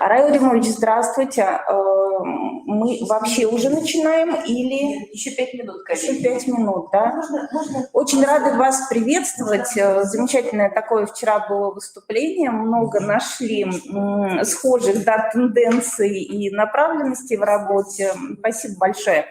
Рай Римович, здравствуйте. Мы вообще уже начинаем или… Еще 5 минут, коллеги. Еще 5 минут, да? Можно. Очень рады вас приветствовать. Замечательное такое вчера было выступление. Много нашли схожих, да, тенденций и направленностей в работе. Спасибо большое.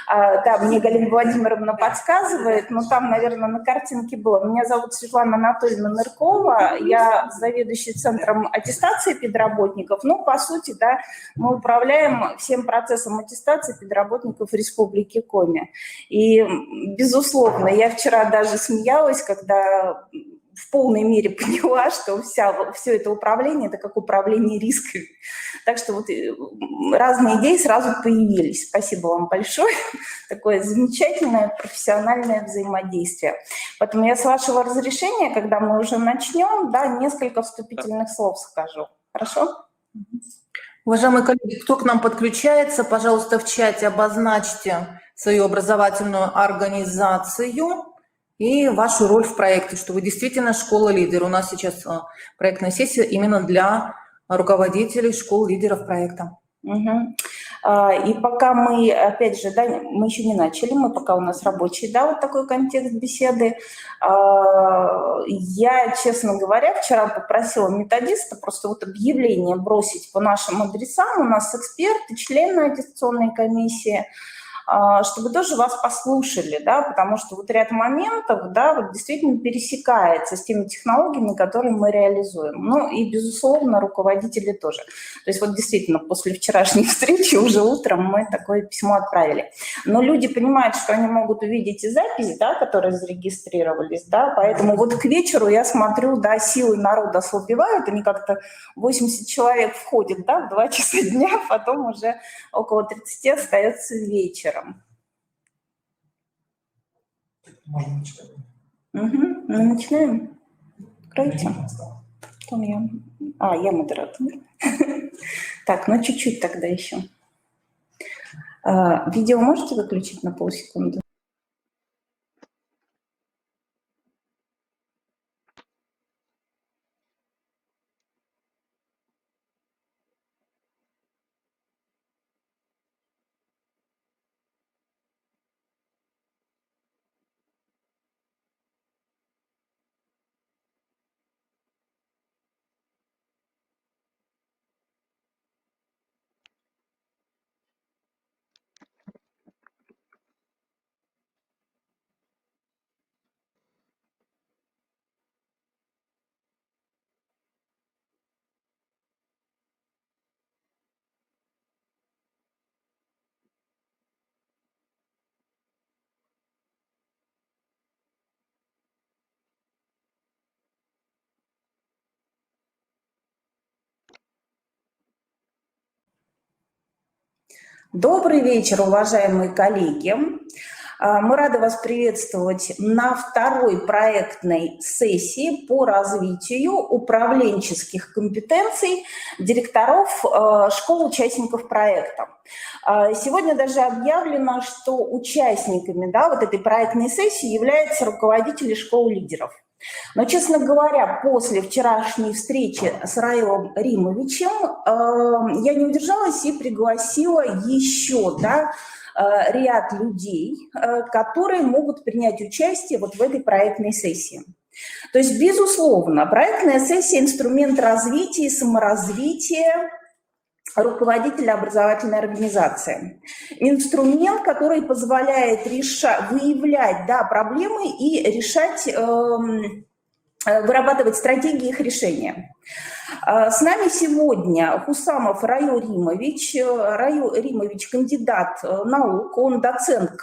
Да, мне Галина Владимировна подсказывает, но там, наверное, на картинке было. Меня зовут Светлана Анатольевна Ныркова. Я заведующий центром аттестации педработников. Ну, по сути, да, мы управляем всем процессом аттестации педработников Республики Коми. И, безусловно, я вчера даже смеялась, когда в полной мере поняла, что все это управление – это как управление рисками. Так что вот разные идеи сразу появились. Спасибо вам большое. Такое замечательное профессиональное взаимодействие. Поэтому я с вашего разрешения, когда мы уже начнем, да, несколько вступительных слов скажу. Хорошо? Уважаемые коллеги, кто к нам подключается, пожалуйста, в чате обозначьте свою образовательную организацию и вашу роль в проекте, что вы действительно школа-лидер. У нас сейчас проектная сессия именно для руководителей школ-лидеров проекта. Угу. И пока мы, опять же, да, мы еще не начали, мы пока у нас рабочий, да, вот такой контекст беседы. Я, честно говоря, вчера попросила методиста просто вот объявление бросить по нашим адресам. У нас эксперты, члены аттестационной комиссии, чтобы тоже вас послушали, да, потому что вот ряд моментов, да, вот действительно пересекается с теми технологиями, которые мы реализуем. Ну и, безусловно, руководители тоже. То есть вот действительно после вчерашней встречи уже утром мы такое письмо отправили. Но люди понимают, что они могут увидеть и запись, да, которые зарегистрировались, да, поэтому вот к вечеру я смотрю, да, силы народа ослабевают, они как-то 80 человек входят, да, в 2 часа дня, потом уже около 30 остается вечером. Можно начать. Угу. Ну, начинаем. Откройте. Потом я. Я модератор. Так, ну чуть-чуть тогда еще. Видео можете выключить на полсекунды? Добрый вечер, уважаемые коллеги. Мы рады вас приветствовать на второй проектной сессии по развитию управленческих компетенций директоров школ участников проекта. Сегодня даже объявлено, что участниками, да, вот этой проектной сессии являются руководители школ-лидеров. Но, честно говоря, после вчерашней встречи с Раилом Римовичем я не удержалась и пригласила еще, да, ряд людей, которые могут принять участие вот в этой проектной сессии. То есть, безусловно, проектная сессия – инструмент развития и саморазвития руководителя образовательной организации. Инструмент, который позволяет выявлять, да, проблемы и решать, вырабатывать стратегии их решения. С нами сегодня Хусамов Раил Римович. Раил Римович – кандидат наук, он доцент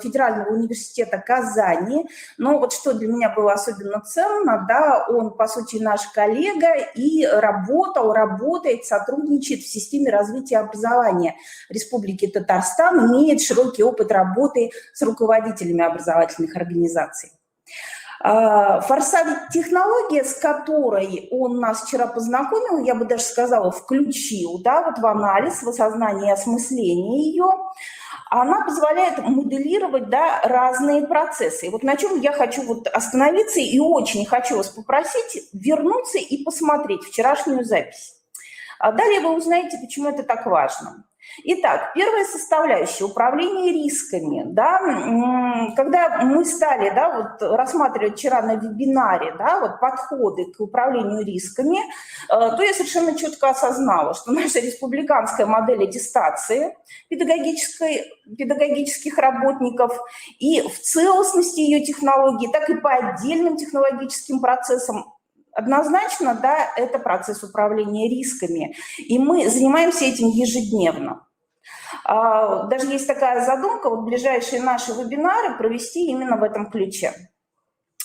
Федерального университета Казани. Но вот что для меня было особенно ценно, да, он, по сути, наш коллега и работает, сотрудничает в системе развития образования Республики Татарстан, имеет широкий опыт работы с руководителями образовательных организаций. Форсайт-технология, с которой он нас вчера познакомил, я бы даже сказала, включил, да, вот в анализ, в осознание и осмысление ее, она позволяет моделировать, да, разные процессы. И вот на чем я хочу вот остановиться и очень хочу вас попросить вернуться и посмотреть вчерашнюю запись. А далее вы узнаете, почему это так важно. Итак, первая составляющая – управление рисками. Да, когда мы стали рассматривать вчера на вебинаре подходы к управлению рисками, то я совершенно четко осознала, что наша республиканская модель аттестации педагогических работников и в целостности ее технологий, так и по отдельным технологическим процессам однозначно, да, это процесс управления рисками, и мы занимаемся этим ежедневно. Даже есть такая задумка, ближайшие наши вебинары провести именно в этом ключе.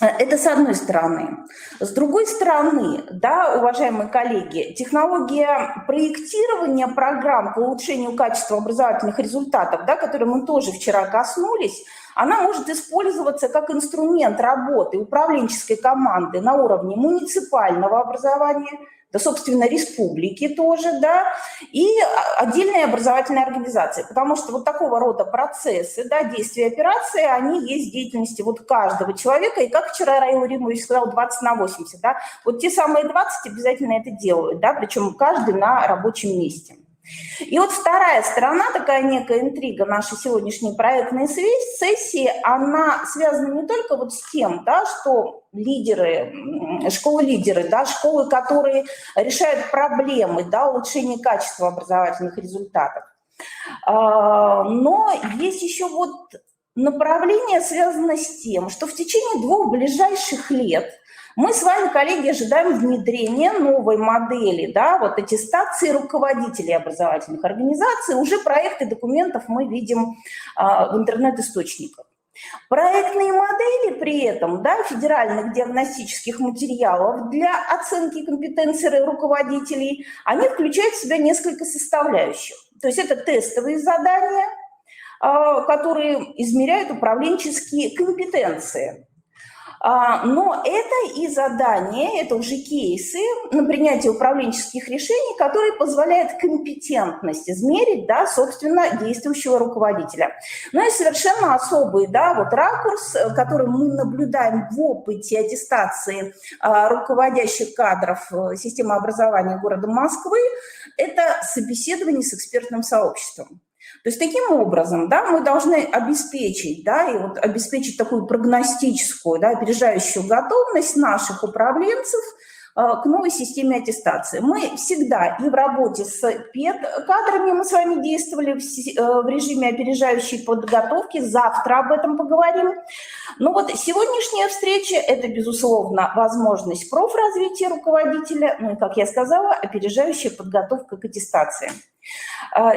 Это с одной стороны. С другой стороны, да, уважаемые коллеги, технология проектирования программ по улучшению качества образовательных результатов, да, которые мы тоже вчера коснулись, она может использоваться как инструмент работы управленческой команды на уровне муниципального образования, да, собственно, республики тоже, да, и отдельные образовательные организации, потому что такого рода процессы, да, действия, операции, они есть в деятельности каждого человека, и как вчера Раил Римович сказал, 20 на 80, да, те самые 20 обязательно это делают, да, причем каждый на рабочем месте. И вторая сторона, такая некая интрига нашей сегодняшней проектной сессии, она связана не только с тем, да, что школы-лидеры, да, школы, которые решают проблемы, да, улучшения качества образовательных результатов, но есть еще направление, связанное с тем, что в течение 2 ближайших лет мы с вами, коллеги, ожидаем внедрения новой модели, да, аттестации руководителей образовательных организаций. Уже проекты документов мы видим в интернет-источниках. Проектные модели при этом, да, федеральных диагностических материалов для оценки компетенций руководителей, они включают в себя несколько составляющих. То есть это тестовые задания, которые измеряют управленческие компетенции. Но это и задания, это уже кейсы на принятие управленческих решений, которые позволяют компетентность измерить, да, собственно, действующего руководителя. Ну и совершенно особый, да, ракурс, который мы наблюдаем в опыте аттестации руководящих кадров системы образования города Москвы, это собеседование с экспертным сообществом. То есть таким образом, да, мы должны обеспечить, да, и обеспечить такую прогностическую, да, опережающую готовность наших управленцев к новой системе аттестации. Мы всегда и в работе с педкадрами мы с вами действовали в режиме опережающей подготовки, завтра об этом поговорим. Но сегодняшняя встреча – это, безусловно, возможность профразвития руководителя, ну и, как я сказала, опережающая подготовка к аттестации.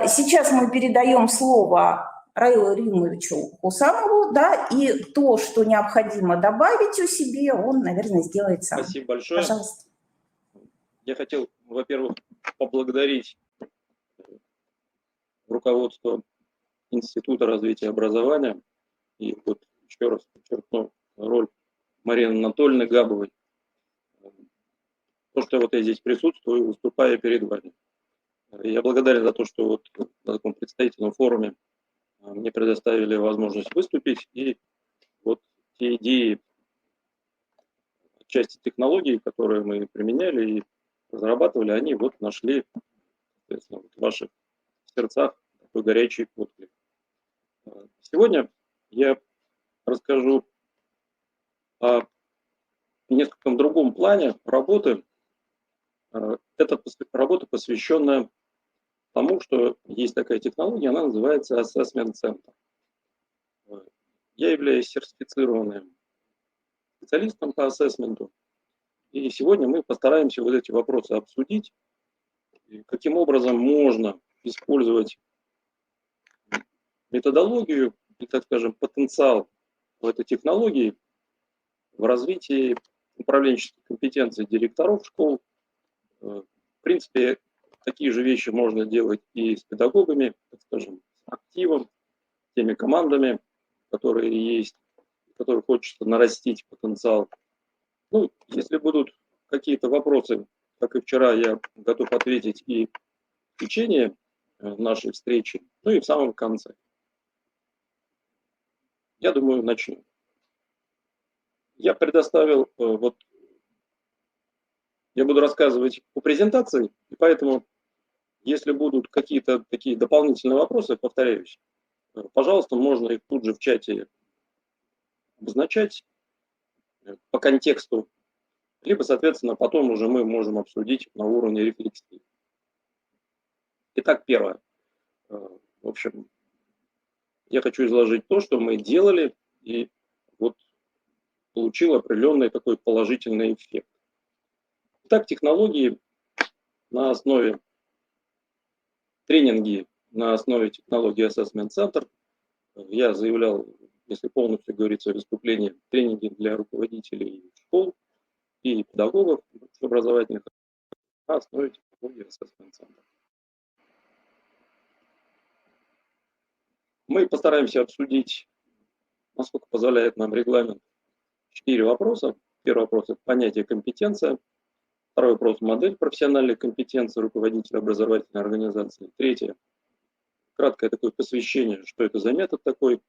Сейчас мы передаем слово Раилу Римовичу Хусамову, да, и то, что необходимо добавить о себе, он, наверное, сделает сам. Спасибо большое. Пожалуйста. Я хотел, во-первых, поблагодарить руководство Института развития образования и еще раз подчеркну роль Марины Анатольевны Габовой. То, что я здесь присутствую, выступая перед вами. Я благодарен за то, что на таком представительном форуме мне предоставили возможность выступить, и те идеи, части технологий, которые мы применяли и разрабатывали, они нашли, соответственно, в ваших сердцах такой горячий отклик. Сегодня я расскажу о несколько другом плане работы. Эта работа посвящена тому, что есть такая технология, она называется Assessment Center. Я являюсь сертифицированным специалистом по ассессменту, и сегодня мы постараемся эти вопросы обсудить, каким образом можно использовать методологию и, так скажем, потенциал в этой технологии в развитии управленческих компетенций директоров школ. В принципе, такие же вещи можно делать и с педагогами, так скажем, с активом, теми командами, которые есть, которые хочется нарастить потенциал. Ну, если будут какие-то вопросы, как и вчера, я готов ответить и в течение нашей встречи, ну и в самом конце. Я думаю, начнем. Я предоставил, я буду рассказывать по презентации, и поэтому Если будут какие-то такие дополнительные вопросы, повторяюсь, пожалуйста, можно их тут же в чате обозначать по контексту, либо, соответственно, потом уже мы можем обсудить на уровне рефлексии. Итак, первое. В общем, я хочу изложить то, что мы делали, и вот получил определенный такой положительный эффект. Итак, технологии на основе тренинги на основе технологии Assessment Center. Я заявлял, если полностью говорится о выступлении, тренинги для руководителей школ и педагогов образовательных на основе технологии Assessment Center. Мы постараемся обсудить, насколько позволяет нам регламент, 4 вопроса. Первый вопрос – это понятие компетенция. Второй вопрос – модель профессиональной компетенции руководителя образовательной организации. Третье – краткое такое посвящение, что это за метод такой,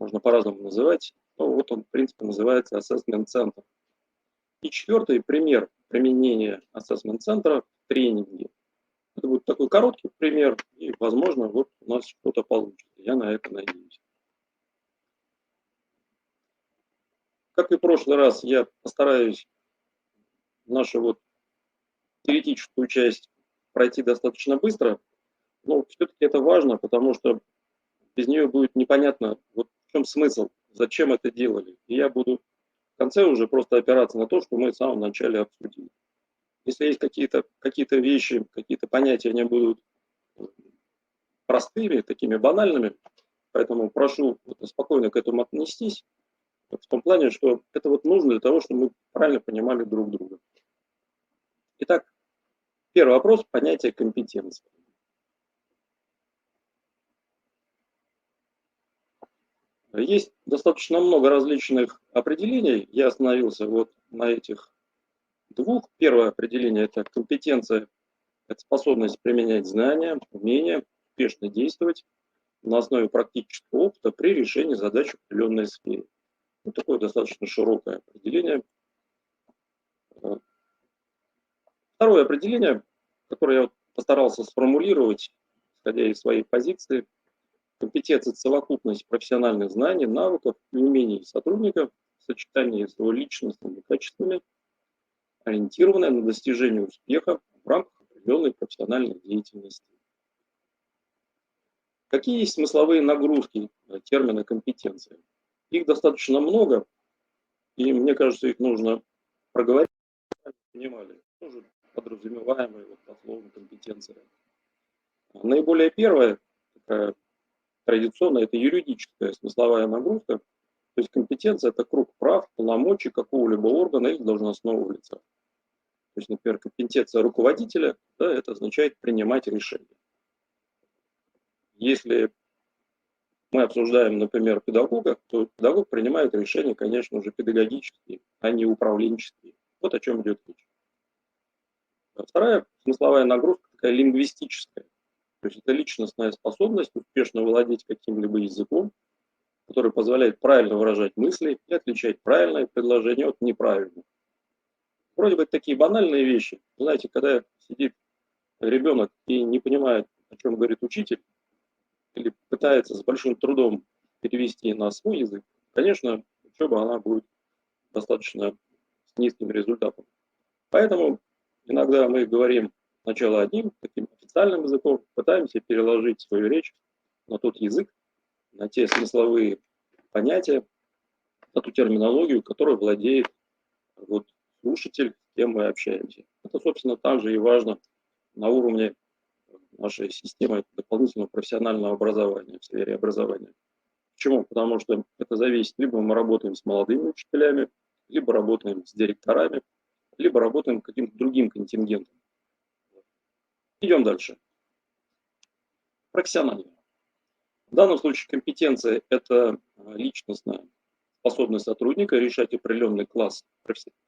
можно по-разному называть, но вот он, в принципе, называется Assessment Center. И четвертый – пример применения Assessment Center в тренинге. Это будет такой короткий пример, и, возможно, вот у нас что-то получится. Я на это надеюсь. Как и в прошлый раз, я постараюсь нашу вот теоретическую часть пройти достаточно быстро, но все-таки это важно, потому что без нее будет непонятно, вот в чем смысл, зачем это делали. И я буду в конце уже просто опираться на то, что мы в самом начале обсудили. Если есть какие-то вещи, какие-то понятия, они будут простыми, такими банальными, поэтому прошу спокойно к этому отнестись, в том плане, что это вот нужно для того, чтобы мы правильно понимали друг друга. Итак, первый вопрос – понятие компетенции. Есть достаточно много различных определений. Я остановился вот на этих двух. Первое определение – это компетенция, это способность применять знания, умения, успешно действовать на основе практического опыта при решении задач в определенной сфере. Вот такое достаточно широкое определение. Второе определение, которое я постарался сформулировать, исходя из своей позиции, компетенция – это совокупность профессиональных знаний, навыков и умений сотрудника в сочетании с его личностными качествами, ориентированная на достижение успеха в рамках определенной профессиональной деятельности. Какие есть смысловые нагрузки термина компетенция? Их достаточно много, и мне кажется, их нужно проговорить, чтобы понимали, тоже подразумеваемые вот по слову компетенция. Наиболее первая, такая традиционная, это юридическая смысловая нагрузка. То есть компетенция – это круг прав, полномочий какого-либо органа или должностного лица. То есть, например, компетенция руководителя, да, это означает принимать решения. Если мы обсуждаем, например, педагога, то педагог принимает решения, конечно, уже педагогические, а не управленческие. Вот о чем идет речь. Вторая смысловая нагрузка такая лингвистическая. То есть это личностная способность успешно владеть каким-либо языком, который позволяет правильно выражать мысли и отличать правильное предложение от неправильного. Вроде бы такие банальные вещи. Знаете, когда сидит ребенок и не понимает, о чем говорит учитель, или пытается с большим трудом перевести на свой язык, конечно, учеба она будет достаточно с низким результатом. Поэтому иногда мы говорим сначала одним таким официальным языком, пытаемся переложить свою речь на тот язык, на те смысловые понятия, на ту терминологию, которой владеет вот слушатель, с кем мы общаемся. Это, собственно, также и важно на уровне нашей системы дополнительного профессионального образования в сфере образования. Почему? Потому что это зависит, либо мы работаем с молодыми учителями, либо работаем с директорами, либо работаем с каким-то другим контингентом. Идем дальше. Профессионально. В данном случае компетенция – это личностная способность сотрудника решать определенный класс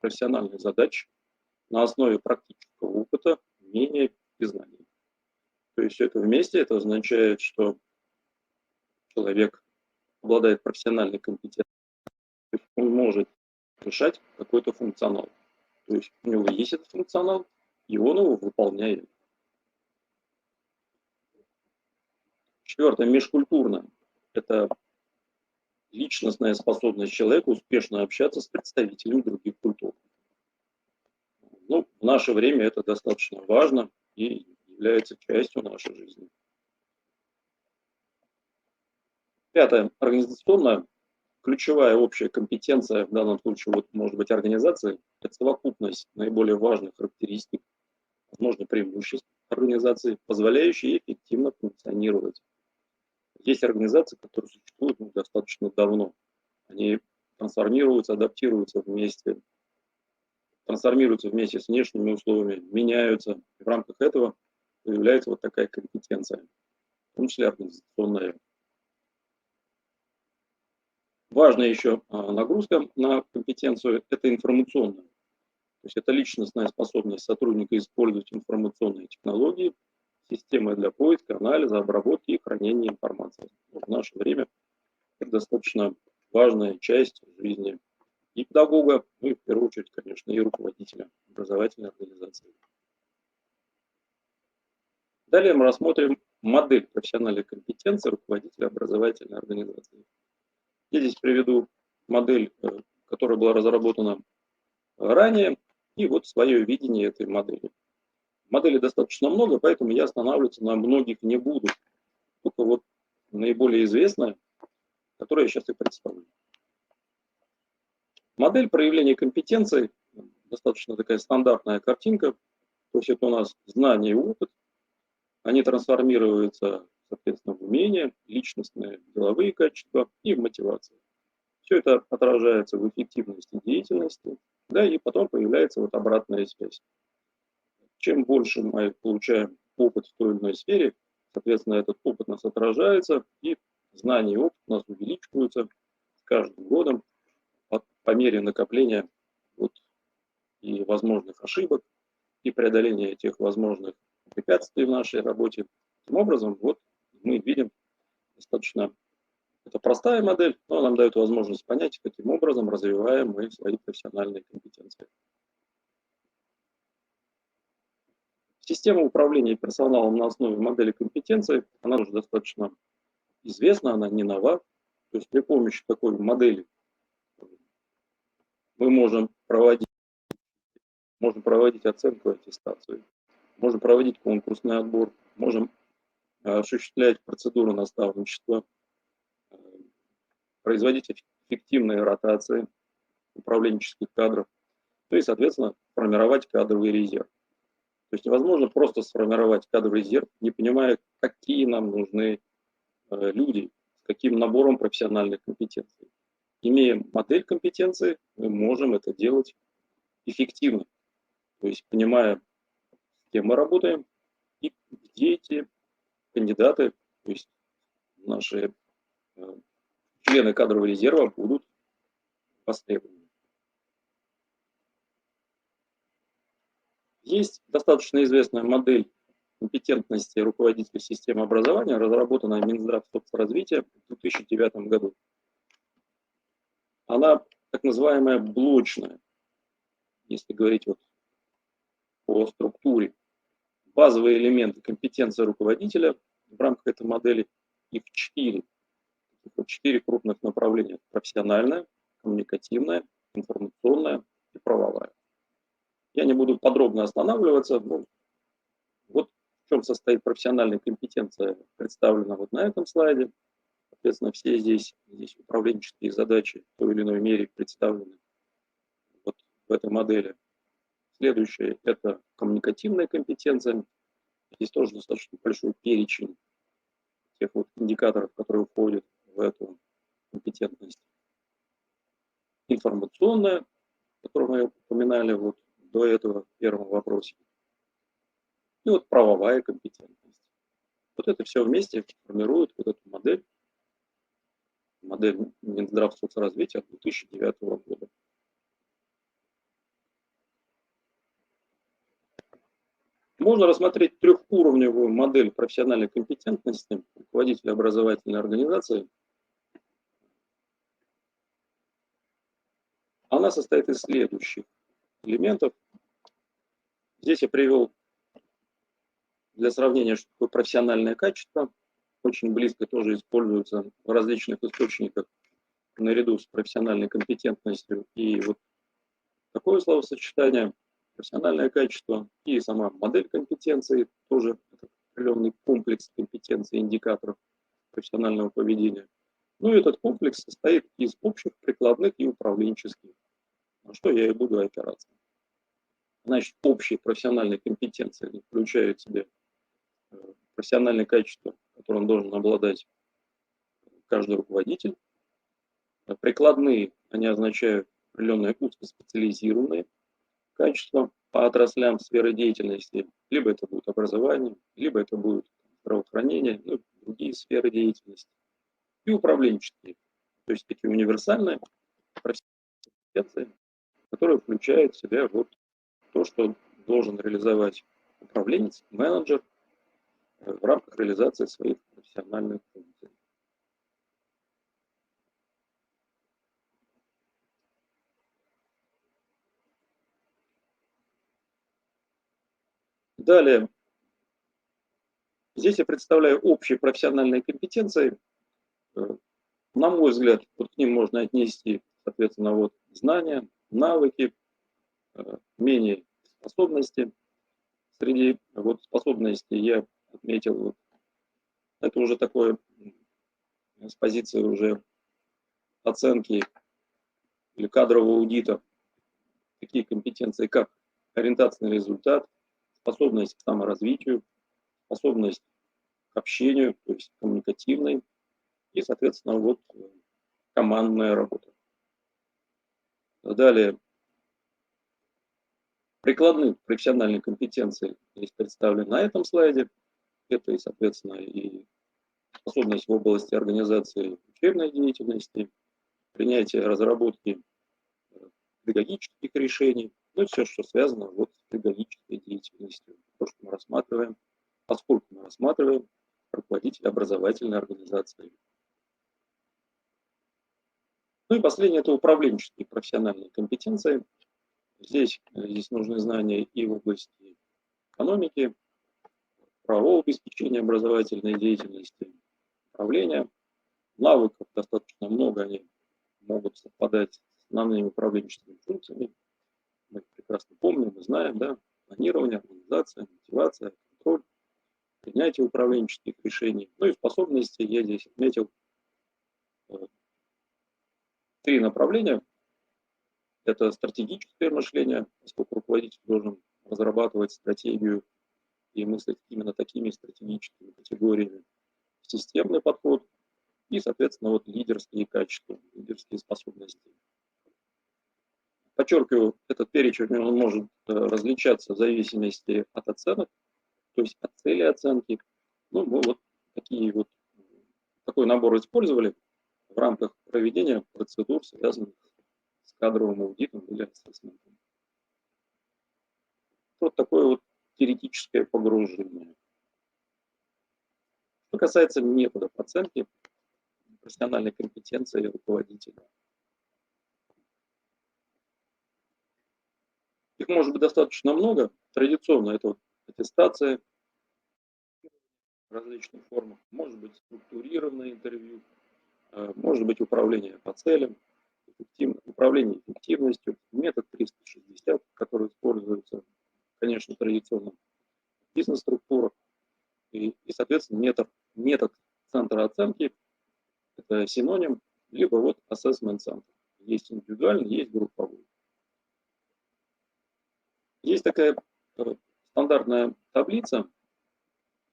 профессиональных задач на основе практического опыта, умения и знаний. То есть все это вместе, это означает, что человек обладает профессиональной компетенцией, то есть он может решать какой-то функционал. То есть у него есть этот функционал, и он его выполняет. Четвертое, межкультурно. Это личностная способность человека успешно общаться с представителями других культур. Ну, в наше время это достаточно важно и является частью нашей жизни. Пятое, организационная. Ключевая общая компетенция в данном случае, вот, может быть, организации, это совокупность наиболее важных характеристик, возможно, преимуществ организации, позволяющие эффективно функционировать. Есть организации, которые существуют достаточно давно. Они трансформируются, адаптируются вместе с внешними условиями, меняются. И в рамках этого появляется вот такая компетенция, в том числе организационная. Важная еще нагрузка на компетенцию – это информационная. То есть это личностная способность сотрудника использовать информационные технологии, системы для поиска, анализа, обработки и хранения информации. В наше время это достаточно важная часть жизни и педагога, ну и в первую очередь, конечно, и руководителя образовательной организации. Далее мы рассмотрим модель профессиональной компетенции руководителя образовательной организации. Я здесь приведу модель, которая была разработана ранее, и вот свое видение этой модели. Моделей достаточно много, поэтому я останавливаться на многих не буду. Только вот наиболее известная, которую я сейчас и представлю. Модель проявления компетенций достаточно такая стандартная картинка. То есть это у нас знания и опыт. Они трансформируются, соответственно, в умения, личностные, деловые качества и в мотивацию. Все это отражается в эффективности деятельности, да, и потом появляется вот обратная связь. Чем больше мы получаем опыт в той или иной сфере, соответственно, этот опыт у нас отражается, и знания и опыт у нас увеличиваются с каждым годом по мере накопления вот, и возможных ошибок, и преодоления этих возможных препятствий в нашей работе. Таким образом, вот мы видим достаточно, это простая модель, но нам дает возможность понять, каким образом развиваем мы свои профессиональные компетенции. Система управления персоналом на основе модели компетенций, она уже достаточно известна, она не нова. То есть при помощи такой модели мы можем проводить оценку и аттестацию, можем проводить конкурсный отбор, можем осуществлять процедуру наставничества, производить эффективные ротации управленческих кадров, ну и, соответственно, формировать кадровый резерв. То есть невозможно просто сформировать кадровый резерв, не понимая, какие нам нужны люди, с каким набором профессиональных компетенций. Имея модель компетенций, мы можем это делать эффективно. То есть понимая, с кем мы работаем и где эти кандидаты, то есть наши члены кадрового резерва будут востребованы. Есть достаточно известная модель компетентности руководителя системы образования, разработанная Минздравсоцразвития в 2009 году. Она так называемая блочная, если говорить вот по структуре. Базовые элементы компетенции руководителя в рамках этой модели, их 4 крупных направления. Профессиональная, коммуникативная, информационная и правовая. Я не буду подробно останавливаться, но вот в чем состоит профессиональная компетенция, представлена вот на этом слайде. Соответственно, все здесь управленческие задачи в той или иной мере представлены вот в этой модели. Следующее – это коммуникативная компетенция. Здесь тоже достаточно большой перечень тех вот индикаторов, которые входят в эту компетентность. Информационная, которую мы упоминали вот до этого в первом вопросе. И вот правовая компетентность. Вот это все вместе формирует вот эту модель Минздравсоцразвития 2009 года. Можно рассмотреть трехуровневую модель профессиональной компетентности руководителя образовательной организации. Она состоит из следующих элементов. Здесь я привел для сравнения, что такое профессиональное качество. очень близко тоже используются в различных источниках наряду с профессиональной компетентностью. И вот такое словосочетание, профессиональное качество и сама модель компетенции, тоже определенный комплекс компетенций, индикаторов профессионального поведения. Ну и этот комплекс состоит из общих, прикладных и управленческих, на что я и буду опираться. Значит, общие профессиональные компетенции включают в себя профессиональные качества, которым должен обладать каждый руководитель. Прикладные, они означают определенные узкоспециализированные качества по отраслям сферы деятельности. Либо это будет образование, либо это будет здравоохранение, ну, другие сферы деятельности. И управленческие, то есть такие универсальные профессиональные компетенции, которые включают в себя вот то, что должен реализовать управленец, менеджер в рамках реализации своих профессиональных функций. Далее, здесь я представляю общие профессиональные компетенции. На мой взгляд, вот к ним можно отнести, соответственно, вот знания, навыки, умения, способности. Среди вот способностей я отметил, вот, это уже такое с позиции уже оценки или кадрового аудита, такие компетенции, как ориентация на результат, способность к саморазвитию, способность к общению, то есть коммуникативной, и, соответственно, вот командная работа. Далее, прикладные профессиональные компетенции здесь представлены на этом слайде. Это, и, соответственно, и способность в области организации учебной деятельности, принятия, разработки педагогических решений, ну и все, что связано вот с педагогической деятельностью. То, что мы рассматриваем, поскольку мы рассматриваем руководителя образовательной организации. Ну и последнее – это управленческие профессиональные компетенции. Здесь нужны знания и в области экономики, правового обеспечения образовательной деятельности, управления. Навыков достаточно много, они могут совпадать с основными управленческими функциями. Мы их прекрасно помним, мы знаем, да, планирование, организация, мотивация, контроль, принятие управленческих решений. Ну и способности я здесь отметил 3 направления. Это стратегическое мышление, поскольку руководитель должен разрабатывать стратегию и мыслить именно такими стратегическими категориями. Системный подход и, соответственно, вот лидерские качества, лидерские способности. Подчеркиваю, этот перечень он может различаться в зависимости от оценок, то есть от цели оценки. Ну, мы вот такой набор использовали в рамках проведения процедур, связанных с кадровым аудитом или ассессментом. Вот такое вот теоретическое погружение. Что касается методов оценки профессиональной компетенции руководителя. Их может быть достаточно много. Традиционно это вот аттестация в различных формах, может быть структурированное интервью, может быть управление по целям, управление эффективностью, метод 360, который используется, конечно, традиционно в бизнес-структурах, и соответственно, метод центра оценки – это синоним, либо вот assessment центр. Есть индивидуальный, есть групповой. Есть такая стандартная таблица,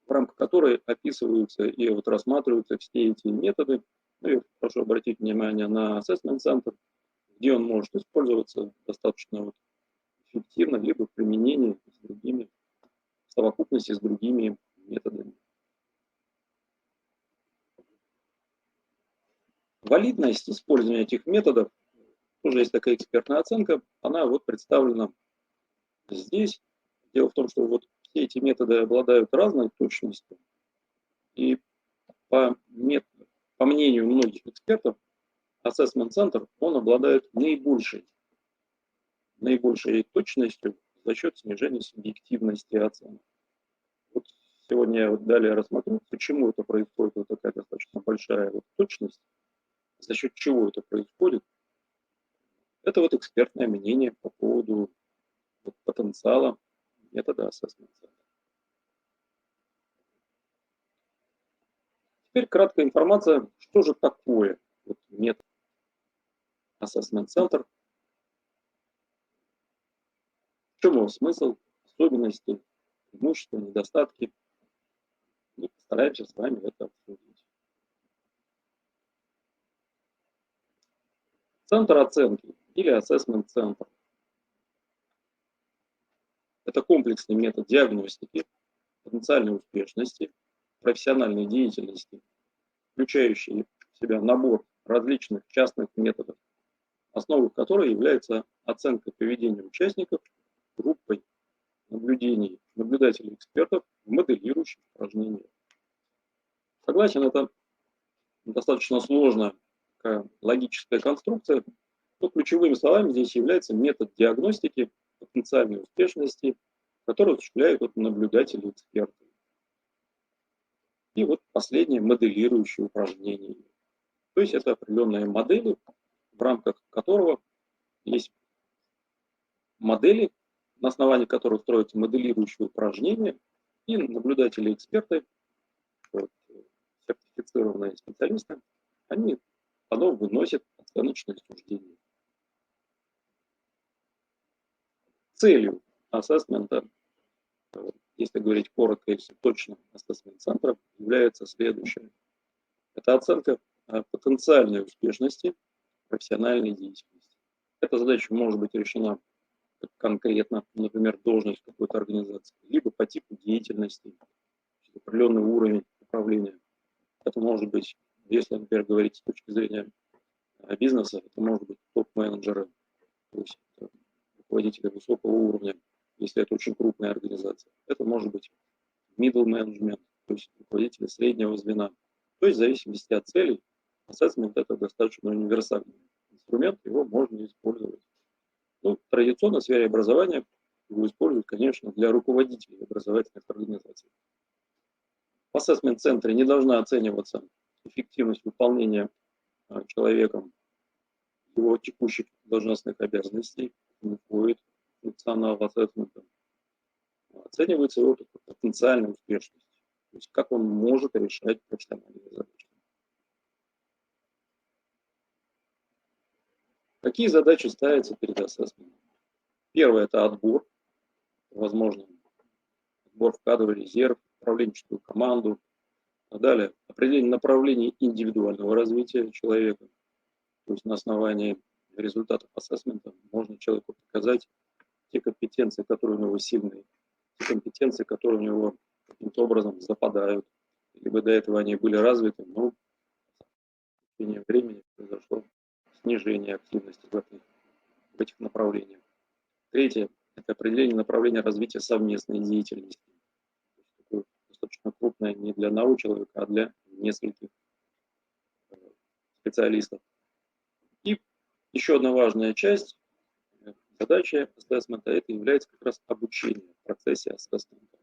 в рамках которой описываются и вот рассматриваются все эти методы. Ну, и прошу обратить внимание на assessment центр, где он может использоваться достаточно вот эффективно, либо в применении с другими, в совокупности с другими методами. Валидность использования этих методов, тоже есть такая экспертная оценка, она вот представлена здесь. Дело в том, что вот все эти методы обладают разной точностью, и по мнению многих экспертов, Assessment Center, он обладает наибольшей точностью за счет снижения субъективности оценок. Вот сегодня я вот далее рассмотрю, почему это происходит, вот такая достаточно большая вот точность, за счет чего это происходит. Это вот экспертное мнение по поводу вот потенциала метода Assessment Center. Теперь краткая информация, что же такое вот метод Assessment Center, в чем его смысл, особенности, преимущества, недостатки. И постараемся с вами это обсудить. Центр оценки или Assessment Center – это комплексный метод диагностики, потенциальной успешности, профессиональной деятельности, включающий в себя набор различных частных методов, основой которой является оценка поведения участников группой наблюдений наблюдателей-экспертов в моделирующих упражнениях. Согласен, это достаточно сложная такая логическая конструкция, но ключевыми словами здесь является метод диагностики потенциальной успешности, который осуществляют вот наблюдатели-эксперты. И вот последнее моделирующее упражнение. То есть это определенные модели, в рамках которого есть модели, на основании которых строятся моделирующие упражнения, и наблюдатели-эксперты, вот, сертифицированные специалисты, они потом выносят оценочные суждения. Целью ассессмента, если говорить коротко, если точно, ассессмент-центра является следующее. Это оценка потенциальной успешности профессиональной деятельности. Эта задача может быть решена конкретно, например, должность какой-то организации, либо по типу деятельности, определенный уровень управления. Это может быть, если, например, говорить с точки зрения бизнеса, это может быть топ-менеджеры, то есть руководители высокого уровня, если это очень крупная организация. Это может быть middle management, то есть руководители среднего звена. То есть в зависимости от целей, ассессмент – это достаточно универсальный инструмент, его можно использовать. Ну, традиционно в сфере образования его используют, конечно, для руководителей образовательных организаций. В ассессмент-центре не должна оцениваться эффективность выполнения человеком его текущих должностных обязанностей, не входит функционал ассессмента. Оценивается его потенциальная успешность, то есть как он может решать профессиональные задачи. Какие задачи ставятся перед ассессментом? Первое – это отбор, возможно, отбор в кадровый резерв, управленческую команду. А далее определение направлений индивидуального развития человека. То есть на основании результатов ассессмента можно человеку показать те компетенции, которые у него сильные, те компетенции, которые у него каким-то образом западают, либо до этого они были развиты, но в течение времени произошло снижение активности в этих направлениях. Третье – это определение направления развития совместной деятельности. Такое достаточно крупное не для одного человека, а для нескольких специалистов. И еще одна важная часть задачи ассессмента – это является как раз обучение в процессе ассессмента.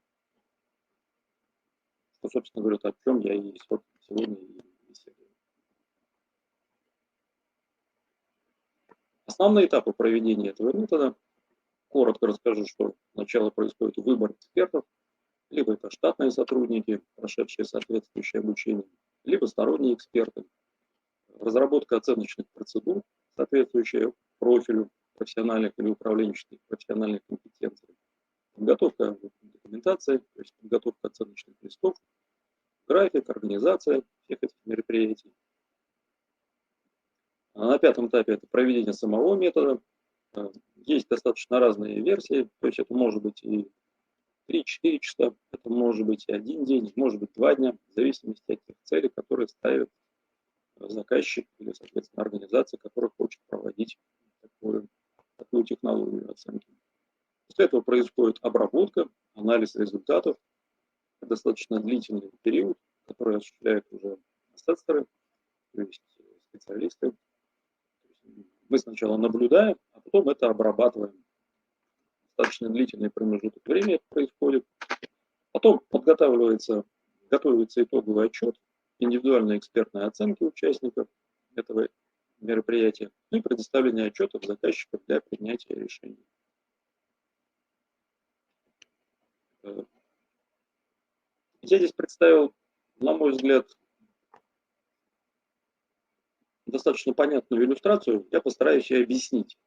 Что, собственно, говорит, о чем я и сегодня и беседую. Основные этапы проведения этого метода. Коротко расскажу, что сначала происходит выбор экспертов, либо это штатные сотрудники, прошедшие соответствующее обучение, либо сторонние эксперты. Разработка оценочных процедур, соответствующая профилю профессиональных или управленческих профессиональных компетенций. Подготовка документации, то есть подготовка оценочных листов, график, организация всех этих мероприятий. На пятом этапе это проведение самого метода. Есть достаточно разные версии, то есть это может быть и 3-4 часа, это может быть и 1 день, может быть 2 дня, в зависимости от тех целей, которые ставит заказчик или, соответственно, организация, которая хочет проводить такую технологию оценки. После этого происходит обработка, анализ результатов. Это достаточно длительный период, который осуществляют уже ассессоры, то есть специалисты. Мы сначала наблюдаем, а потом это обрабатываем. Достаточно длительный промежуток времени это происходит. Потом готовится итоговый отчет, индивидуальной экспертной оценки участников этого мероприятия и предоставление отчетов заказчиков для принятия решений. Я здесь представил, на мой взгляд, достаточно понятную иллюстрацию. Я постараюсь ее объяснить.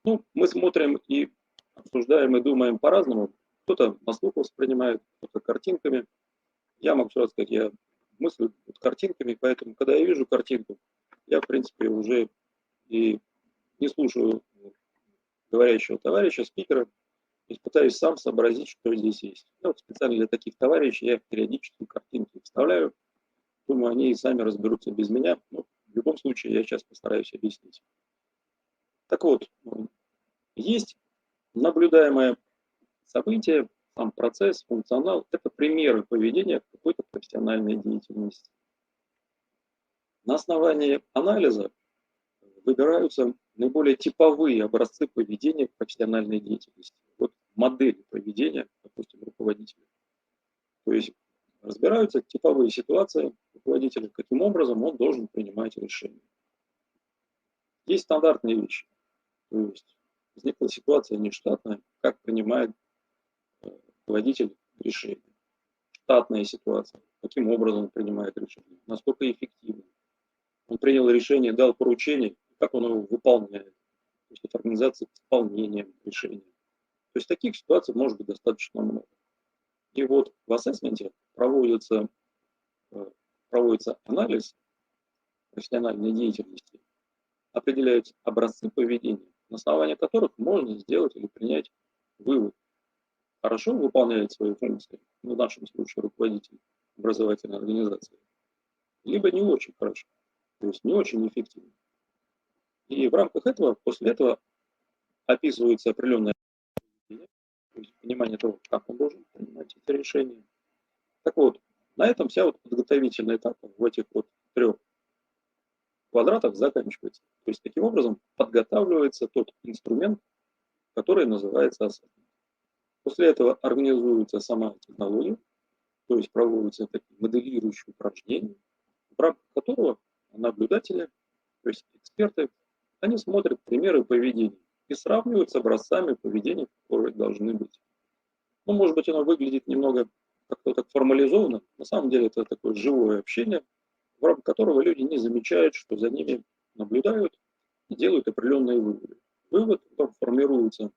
Ну, мы смотрим и обсуждаем и думаем по-разному. Кто-то на слух воспринимает, кто-то картинками. Я могу сразу сказать, я мыслю картинками, поэтому, когда я вижу картинку, я, в принципе, уже и не слушаю говорящего товарища, спикера, и пытаюсь сам сообразить, что здесь есть. Я вот специально для таких товарищей я периодически картинки вставляю. Думаю, они и сами разберутся без меня. Но в любом случае, я сейчас постараюсь объяснить. Так вот, есть наблюдаемое событие, сам процесс, функционал. Это примеры поведения в какой-то профессиональной деятельности. На основании анализа выбираются наиболее типовые образцы поведения в профессиональной деятельности. Вот модели поведения, допустим, руководителя. То есть разбираются типовые ситуации руководителя, каким образом он должен принимать решения. Есть стандартные вещи. То есть возникла ситуация нештатная, как принимает руководитель решения. Штатная ситуация, каким образом он принимает решение, насколько эффективно. Он принял решение, дал поручение, как он его выполняет. То есть это организация исполнения решения. То есть таких ситуаций может быть достаточно много. И вот в ассессменте проводится анализ профессиональной деятельности, определяются образцы поведения, на основании которых можно сделать или принять вывод. Хорошо выполняет свои функции, в нашем случае руководитель образовательной организации, либо не очень хорошо, то есть не очень эффективно. И в рамках этого, после этого описывается определенное понимание того, как он должен принимать эти решения. Так вот, на этом вся вот подготовительный этап в этих вот 3 квадратах заканчивается. То есть таким образом подготавливается тот инструмент, который называется ассессмент. После этого организуется сама технология, то есть проводятся такие моделирующие упражнения, в рамках которого наблюдатели, то есть эксперты, они смотрят примеры поведения и сравнивают с образцами поведения, которые должны быть. Ну, может быть, оно выглядит немного как-то так формализованно. На самом деле это такое живое общение, в рамках которого люди не замечают, что за ними наблюдают и делают определенные выводы. Вывод потом формируется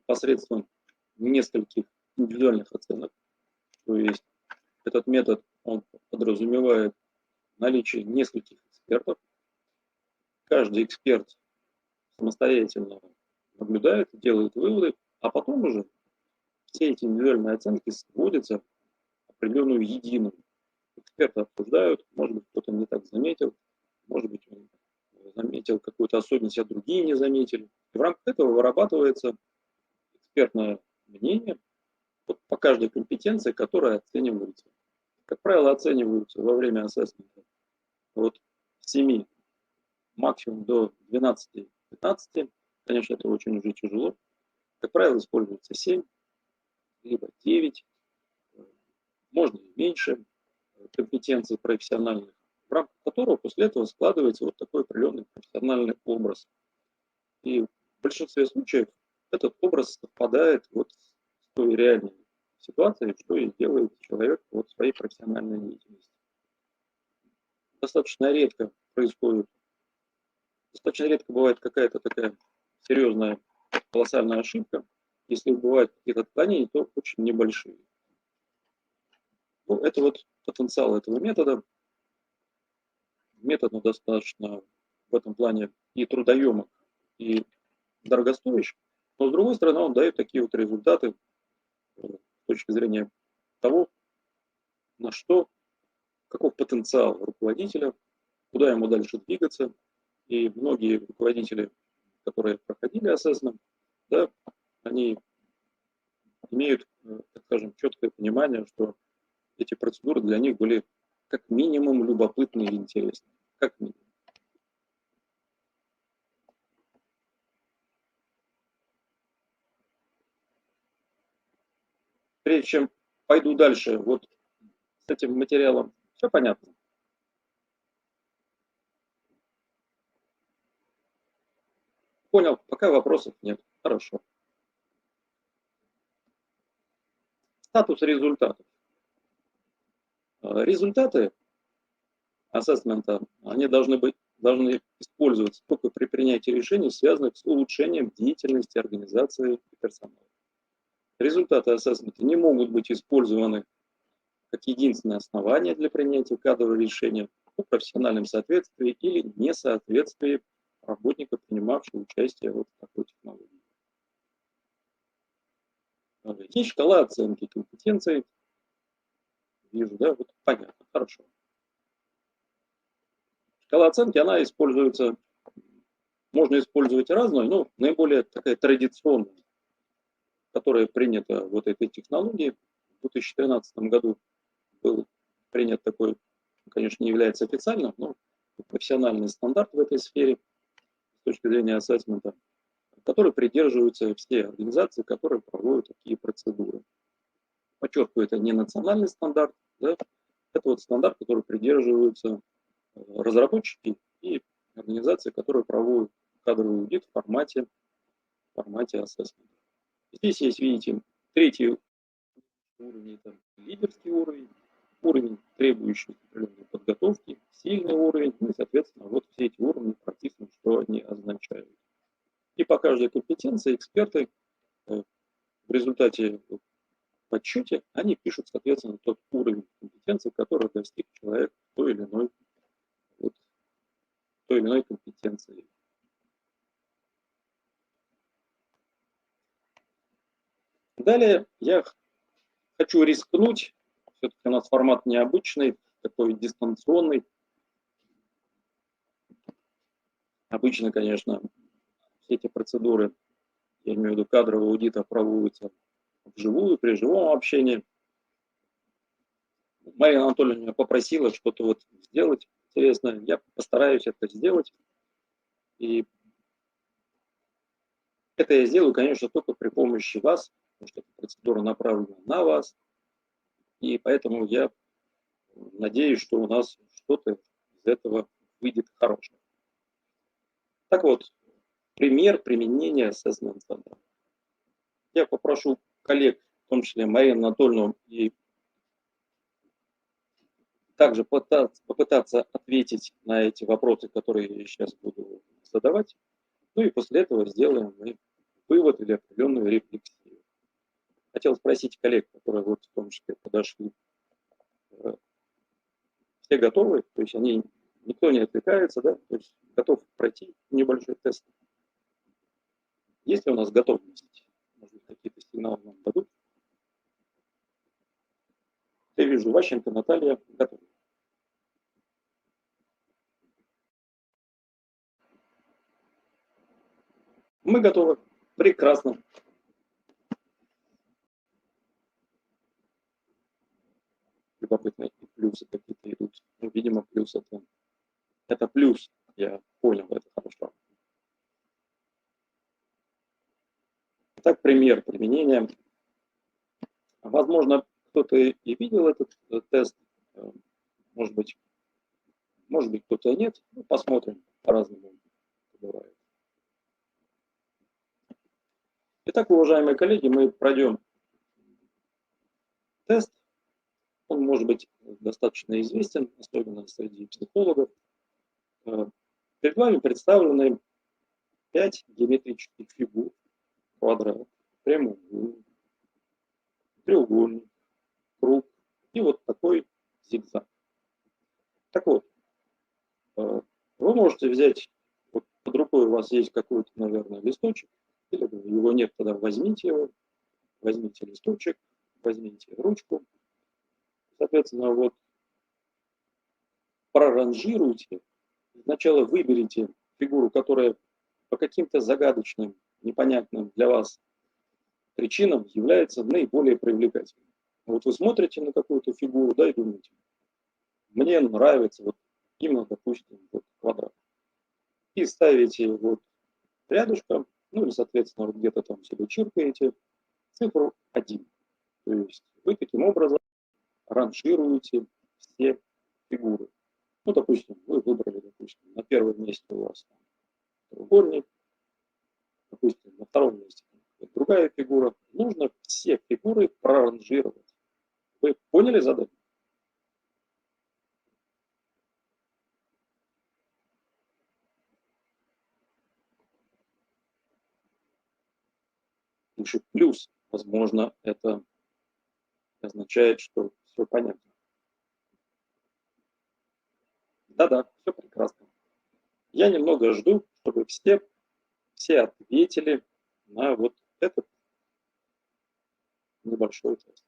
посредством нескольких индивидуальных оценок. То есть этот метод он подразумевает наличие нескольких экспертов. Каждый эксперт самостоятельно наблюдает, делает выводы, а потом уже все эти индивидуальные оценки сводятся в определенную единую. Эксперты обсуждают, может быть, кто-то не так заметил, может быть, он заметил какую-то особенность, а другие не заметили. И в рамках этого вырабатывается экспертное мнение по каждой компетенции, которая оценивается. Как правило, оцениваются во время ассессмента от 7 максимум до 12-15. Конечно, это очень уже тяжело. Как правило, используется 7, либо 9, можно и меньше компетенций профессиональных, в рамках которого после этого складывается вот такой определенный профессиональный образ. И в большинстве случаев этот образ совпадает вот с той реальной ситуацией, что и делает человек вот в своей профессиональной деятельности. Достаточно редко бывает какая-то такая серьезная колоссальная ошибка. Если бывают какие-то отклонения, то очень небольшие. Ну, это вот потенциал этого метода. Метод достаточно в этом плане и трудоемок, и дорогостоящий, но с другой стороны он дает такие вот результаты с точки зрения того, на что, каков потенциал руководителя, куда ему дальше двигаться. И многие руководители, которые проходили ассессмент, да, они имеют, так скажем, четкое понимание, что эти процедуры для них были как минимум любопытны и интересны. Как минимум. прежде чем пойду дальше, вот с этим материалом все понятно? Понял, пока вопросов нет. Хорошо. Статус результатов. Результаты ассессмента, они должны использоваться только при принятии решений, связанных с улучшением деятельности организации и персонала. Результаты ассессмента не могут быть использованы как единственное основание для принятия кадрового решения о профессиональном соответствии или несоответствии работника, принимавшего участие в такой технологии. Есть шкала оценки компетенций. Вижу, да, вот понятно, хорошо. Шкала оценки, она используется, можно использовать разную, но наиболее такая традиционная, которая принята вот этой технологией. В 2013 году был принят такой, конечно, не является официальным, но профессиональный стандарт в этой сфере с точки зрения ассессмента, который придерживаются все организации, которые проводят такие процедуры. Подчеркиваю, это не национальный стандарт, да, это вот стандарт, который придерживаются разработчики и организации, которые проводят кадровый аудит в формате ассессмента. Здесь есть, видите, третий уровень, это лидерский уровень, требующий определенной подготовки, сильный уровень, ну и, соответственно, вот все эти уровни прописаны, что они означают. И по каждой компетенции эксперты в результате подсчете они пишут, соответственно, тот уровень компетенции, который достиг человек той или иной компетенции. Далее я хочу рискнуть, все-таки у нас формат необычный, такой дистанционный. Обычно, конечно, все эти процедуры, я имею в виду кадрового аудита, проводятся вживую, при живом общении. Марина Анатольевна меня попросила что-то вот сделать интересное. Я постараюсь это сделать. И это я сделаю, конечно, только при помощи вас, потому что эта процедура направлена на вас. И поэтому я надеюсь, что у нас что-то из этого выйдет хорошее. Так вот, пример применения ассессмент центра. Я попрошу коллег, в том числе Марину Анатольевну, и также попытаться ответить на эти вопросы, которые я сейчас буду задавать. Ну и после этого сделаем мы вывод или определенную рефлексию. Хотел спросить коллег, которые вот в том числе подошли. Все готовы? То есть никто не отвлекается, да? То есть готов пройти небольшой тест. Есть ли у нас готовность? Может быть, какие-то сигналы нам дадут? Я вижу, Ващенко, Наталья готовы. Мы готовы. Прекрасно. Любопытные плюсы какие-то идут. Ну, видимо, плюс это плюс. Я понял, это хорошо. Итак, пример применения. Возможно, кто-то и видел этот тест. Может быть, кто-то и нет. Ну, посмотрим, по-разному бывает. Итак, уважаемые коллеги, мы пройдем тест. Он может быть достаточно известен, особенно среди психологов. Перед вами представлены 5 геометрических фигур: квадрат, прямоугольник, треугольник, круг и вот такой зигзаг. Так вот, вы можете взять, вот под рукой у вас есть какой-то, наверное, листочек, или его нет, тогда возьмите его, возьмите листочек, возьмите ручку, соответственно, вот проранжируйте, сначала выберите фигуру, которая по каким-то загадочным, непонятным для вас причинам является наиболее привлекательной. Вот вы смотрите на какую-то фигуру, да, и думаете, мне нравится вот именно, допустим, вот квадрат. И ставите вот рядышком, ну или, соответственно, вот где-то там себе чиркаете цифру 1. То То есть вы таким образом ранжируете все фигуры. Ну, допустим, вы выбрали, допустим, на первом месте у вас треугольник, допустим, на втором месте другая фигура. Нужно все фигуры проранжировать. Вы поняли задачу? Пишет плюс. Возможно, это означает, что все понятно. Да-да, все прекрасно. Я немного жду, чтобы все ответили на вот этот небольшой тест.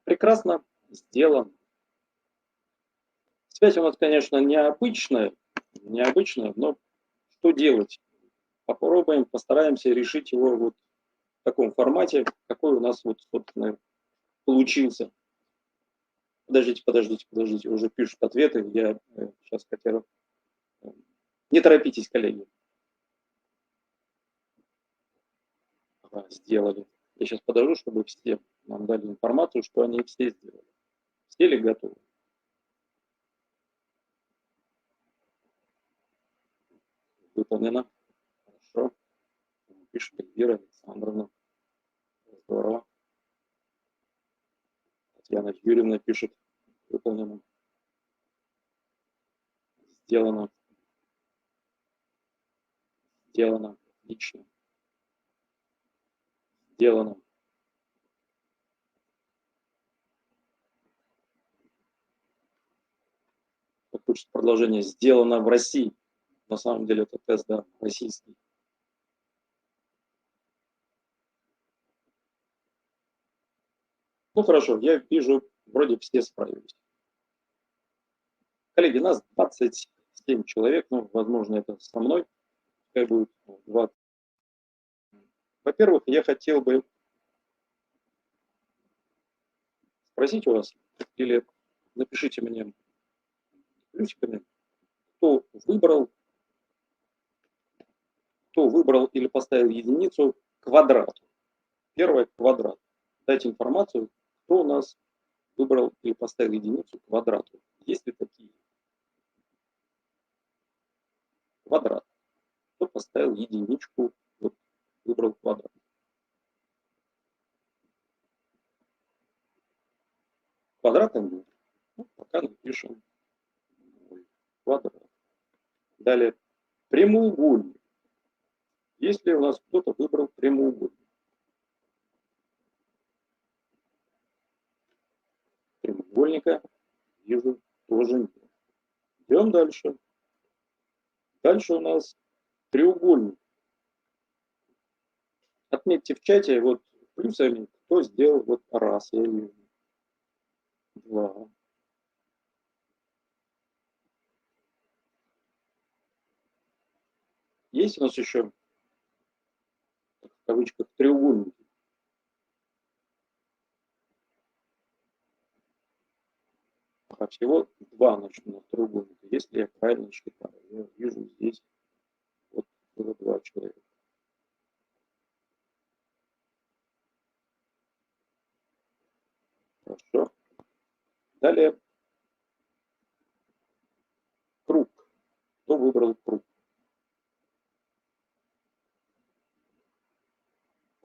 Прекрасно сделано. Связь у нас, конечно, необычная, но что делать? Попробуем, постараемся решить его вот в таком формате, какой у нас вот, собственно, получился. Подождите, уже пишут ответы, я сейчас хотел... Не торопитесь, коллеги. Ага, сделали. Я сейчас подожду, чтобы все нам дали информацию, что они все сделали. Все ли готовы? Выполнено. Хорошо. Пишет Эльвира Александровна. Здорово. Татьяна Юрьевна пишет. Выполнено. Сделано. Сделано. Отлично. Сделано. Хочется продолжение. Сделано в России. На самом деле это тест, да, российский. Ну хорошо, я вижу, вроде все справились. Коллеги, нас 27 человек, ну, возможно, это со мной, пускай будет 20. Во-первых, я хотел бы спросить у вас, или напишите мне плюсиками, кто выбрал или поставил единицу квадрату. Первое – квадрат. Дайте информацию, кто у нас выбрал или поставил единицу квадрату. Есть ли такие? Квадрат. Кто поставил единичку, вот, выбрал квадрат. Квадрат n. Ну, пока напишем 0. Квадрат. Далее прямоугольник. Если у нас кто-то выбрал прямоугольник. Прямоугольника вижу тоже нет. Идем дальше. Дальше у нас треугольник. Отметьте в чате вот плюсами, кто сделал вот раз, я вижу. 2. Есть у нас еще, в кавычках, треугольники? Ага, всего 2 начальных треугольника, если я правильно считаю. Я вижу здесь вот было 2 человека. Хорошо. Далее круг. Кто выбрал круг?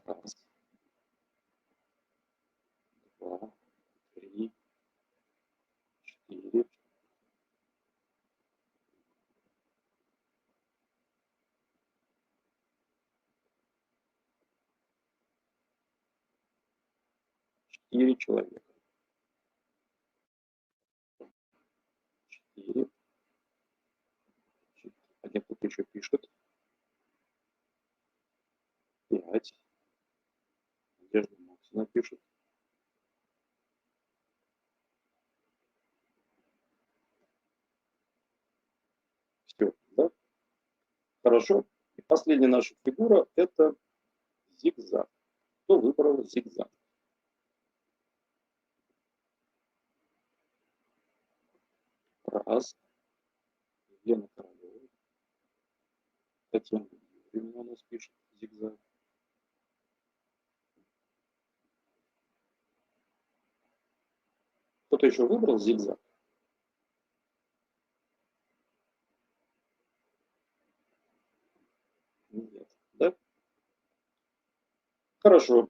Раз, 2, 3, 4. 4 человека. 4. Один тут еще пишет. 5. Надежда Максина пишет. Все, да? Хорошо. И последняя наша фигура – это зигзаг. Кто выбрал зигзаг? Раз. Елена Королева. Татьяна Юрьевна у нас пишет зигзаг. Кто-то еще выбрал зигзаг? Нет, да? Хорошо.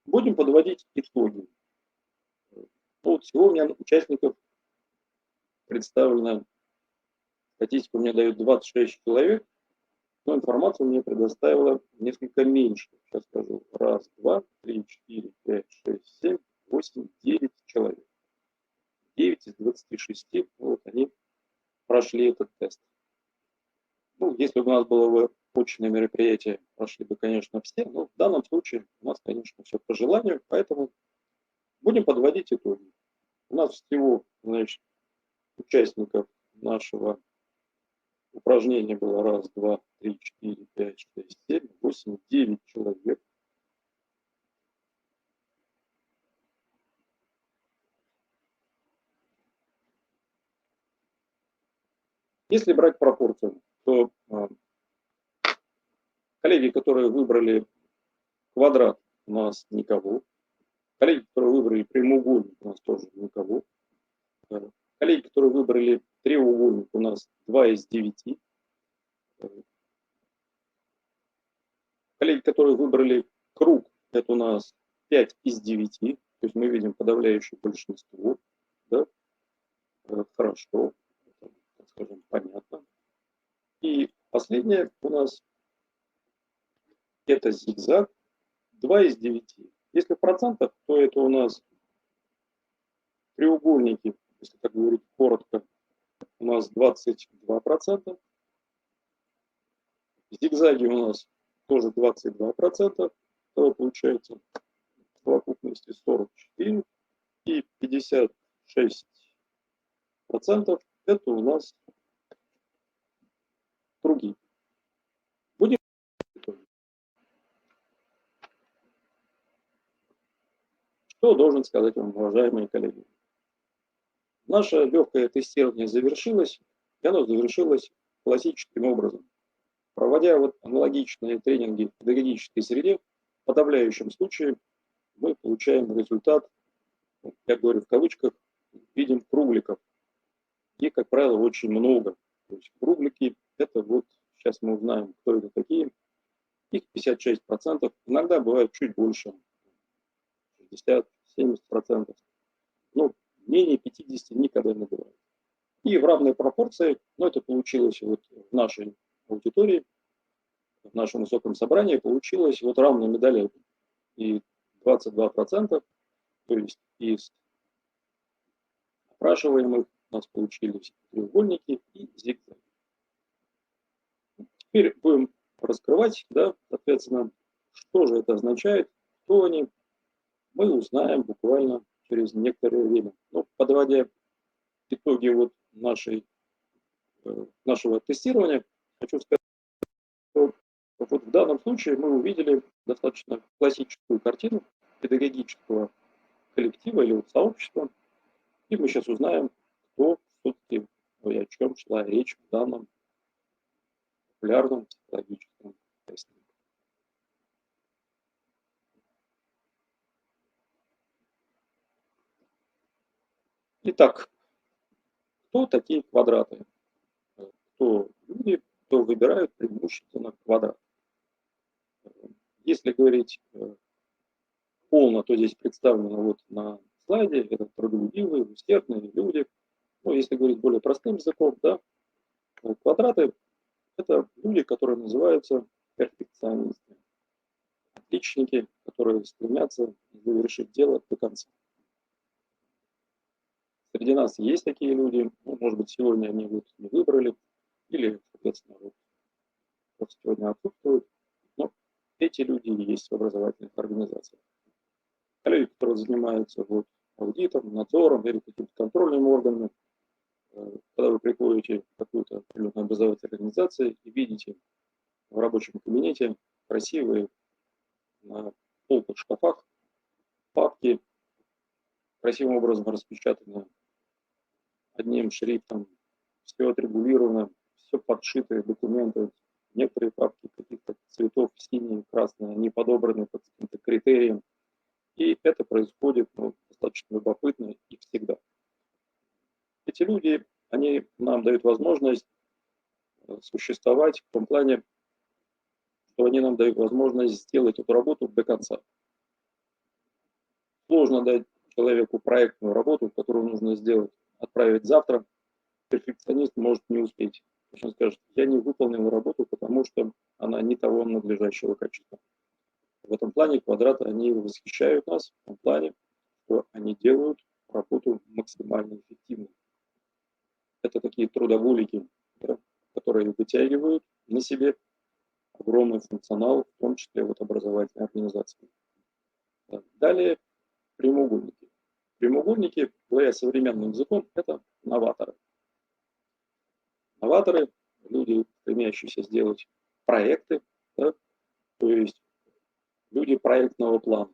Будем подводить итоги. Вот всего у меня участников представлено, статистика мне дает 26 человек, но информацию мне предоставила несколько меньше. Сейчас скажу. 1, 2, 3, 4, 5, 6, 7, 8, 9 человек. 9 из 26, вот они прошли этот тест. Ну, если бы у нас было бы очное мероприятие, прошли бы, конечно, все, но в данном случае у нас, конечно, все по желанию, поэтому будем подводить итоги. У нас всего, значит, участников нашего упражнения было 1, 2, 3, 4, 5, 6, 7, 8, 9 человек. Если брать пропорцию, то коллеги, которые выбрали квадрат, у нас никого. Коллеги, которые выбрали прямоугольник, у нас тоже никого. Коллеги, которые выбрали треугольник, у нас 2 из 9. Коллеги, которые выбрали круг, это у нас 5 из 9. То есть мы видим подавляющее большинство. Да? Хорошо, это, так скажем, понятно. И последнее у нас это зигзаг 2 из 9. Если в процентах, то это у нас треугольники, если так говорить коротко, у нас 22%. Зигзаги у нас тоже 22%. То получается в совокупности 44. И 56% это у нас круги. Будем. Что должен сказать вам, уважаемые коллеги? Наше легкое тестирование завершилось, и оно завершилось классическим образом. Проводя вот аналогичные тренинги в педагогической среде, в подавляющем случае мы получаем результат, я говорю в кавычках, видим кругликов. Их, как правило, очень много. То есть круглики, это вот, сейчас мы узнаем, кто это такие. Их 56%, иногда бывает чуть больше, 60-70%. Но менее 50 никогда не бывает. И в равной пропорции, но это получилось вот в нашей аудитории, в нашем высоком собрании, получилось вот равная медаль. И 22%, то есть из опрашиваемых у нас получились треугольники и зигзаги. Теперь будем раскрывать, да, соответственно, что же это означает, кто они, мы узнаем буквально через некоторое время. Но подводя итоги вот нашего тестирования, хочу сказать, что вот в данном случае мы увидели достаточно классическую картину педагогического коллектива или вот сообщества, и мы сейчас узнаем, кто все-таки, о чем шла речь в данном популярном психологическом тесте. Итак, кто такие квадраты? Кто люди, кто выбирают преимущественно квадрат? Если говорить полно, то здесь представлено вот на слайде, это трудолюбивые, усердные люди. Ну, если говорить более простым языком, да, квадраты – это люди, которые называются перфекционисты, отличники, которые стремятся завершить дело до конца. Среди нас есть такие люди, ну, может быть, сегодня они вот не выбрали, или, соответственно, вот сегодня отсутствуют, но эти люди есть в образовательных организациях. Коллеги, которые занимаются вот аудитом, надзором или какими-то контрольными органами, когда вы приходите в какую-то определенную образовательную организацию и видите в рабочем кабинете красивые на полках, шкафах папки, красивым образом распечатаны одним шрифтом, все отрегулировано, все подшитые документы, некоторые папки каких-то цветов, синие, красные, они подобраны по каким-то критериям. И это происходит, ну, достаточно любопытны и всегда. Эти люди, они нам дают возможность существовать в том плане, что они нам дают возможность сделать эту работу до конца. Сложно дать человеку проектную работу, которую нужно сделать, отправить завтра. Перфекционист может не успеть. Он скажет, я не выполнил работу, потому что она не того надлежащего качества. В этом плане квадраты, они восхищают нас, в том плане, что они делают работу максимально эффективной. Это такие трудоголики, да, которые вытягивают на себе огромный функционал, в том числе вот образовательной организации. Далее прямоугольники. Прямоугольники, говоря современным языком, это новаторы. Новаторы, люди, стремящиеся сделать проекты, да, то есть люди проектного плана.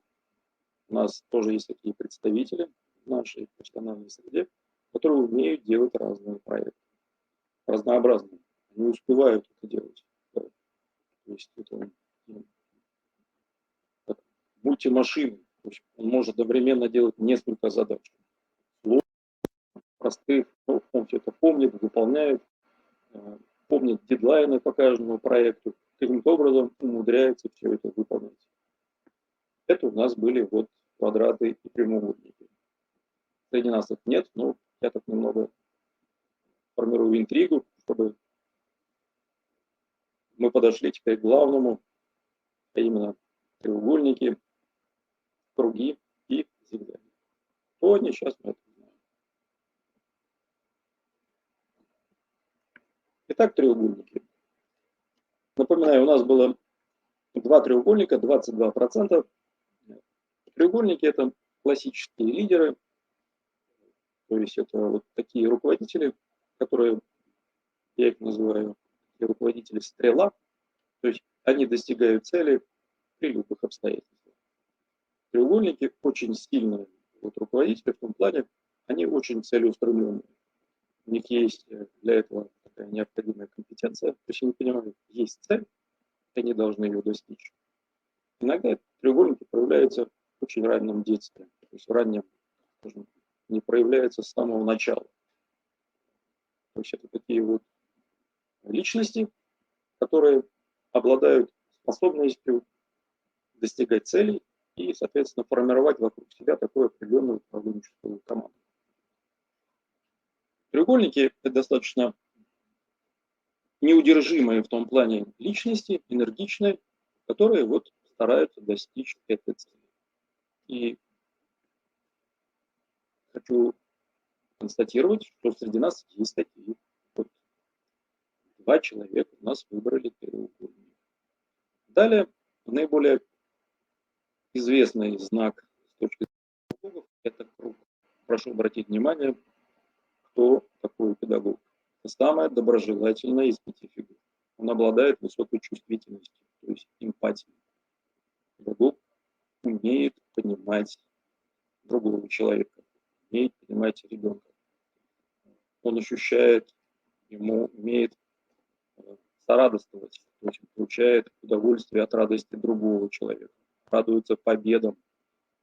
У нас тоже есть такие представители в нашей профессиональной среде, которые умеют делать разные проекты, разнообразные. Они успевают это делать. Да. То есть это мультимашины. Он может одновременно делать несколько задач. Простых, но он все это помнит, выполняет, помнит дедлайны по каждому проекту, каким-то образом умудряется все это выполнять. Это у нас были вот квадраты и прямоугольники. Среди нас их нет, но я так немного формирую интригу, чтобы мы подошли теперь к главному, а именно треугольники, круги и зигзаги. Сегодня, сейчас мы это узнаем. Итак, треугольники. Напоминаю, у нас было два треугольника, 22%. Треугольники – это классические лидеры, то есть это вот такие руководители, которые, я их называю, руководители стрела, то есть они достигают цели при любых обстоятельствах. Треугольники очень сильные вот руководители в том плане, они очень целеустремленные. У них есть для этого такая необходимая компетенция, то есть они понимают, есть цель, они должны ее достичь. Иногда треугольники проявляются в очень раннем детстве, то есть в раннем, скажем, не проявляются с самого начала. То есть это такие вот личности, которые обладают способностью достигать целей и, соответственно, формировать вокруг себя такую определенную управленческую команду. Треугольники – это достаточно неудержимые в том плане личности, энергичные, которые вот стараются достичь этой цели. И хочу констатировать, что среди нас есть такие. Вот два человека у нас выбрали треугольник. Далее наиболее известный знак с точки зрения педагогов – это круг. Прошу обратить внимание, кто такой педагог. Это самая доброжелательная из 5 фигур. Он обладает высокой чувствительностью, то есть эмпатией. Педагог умеет понимать другого человека, умеет понимать ребенка. Он ощущает, ему умеет сорадствовать, то есть получает удовольствие от радости другого человека, радуется победам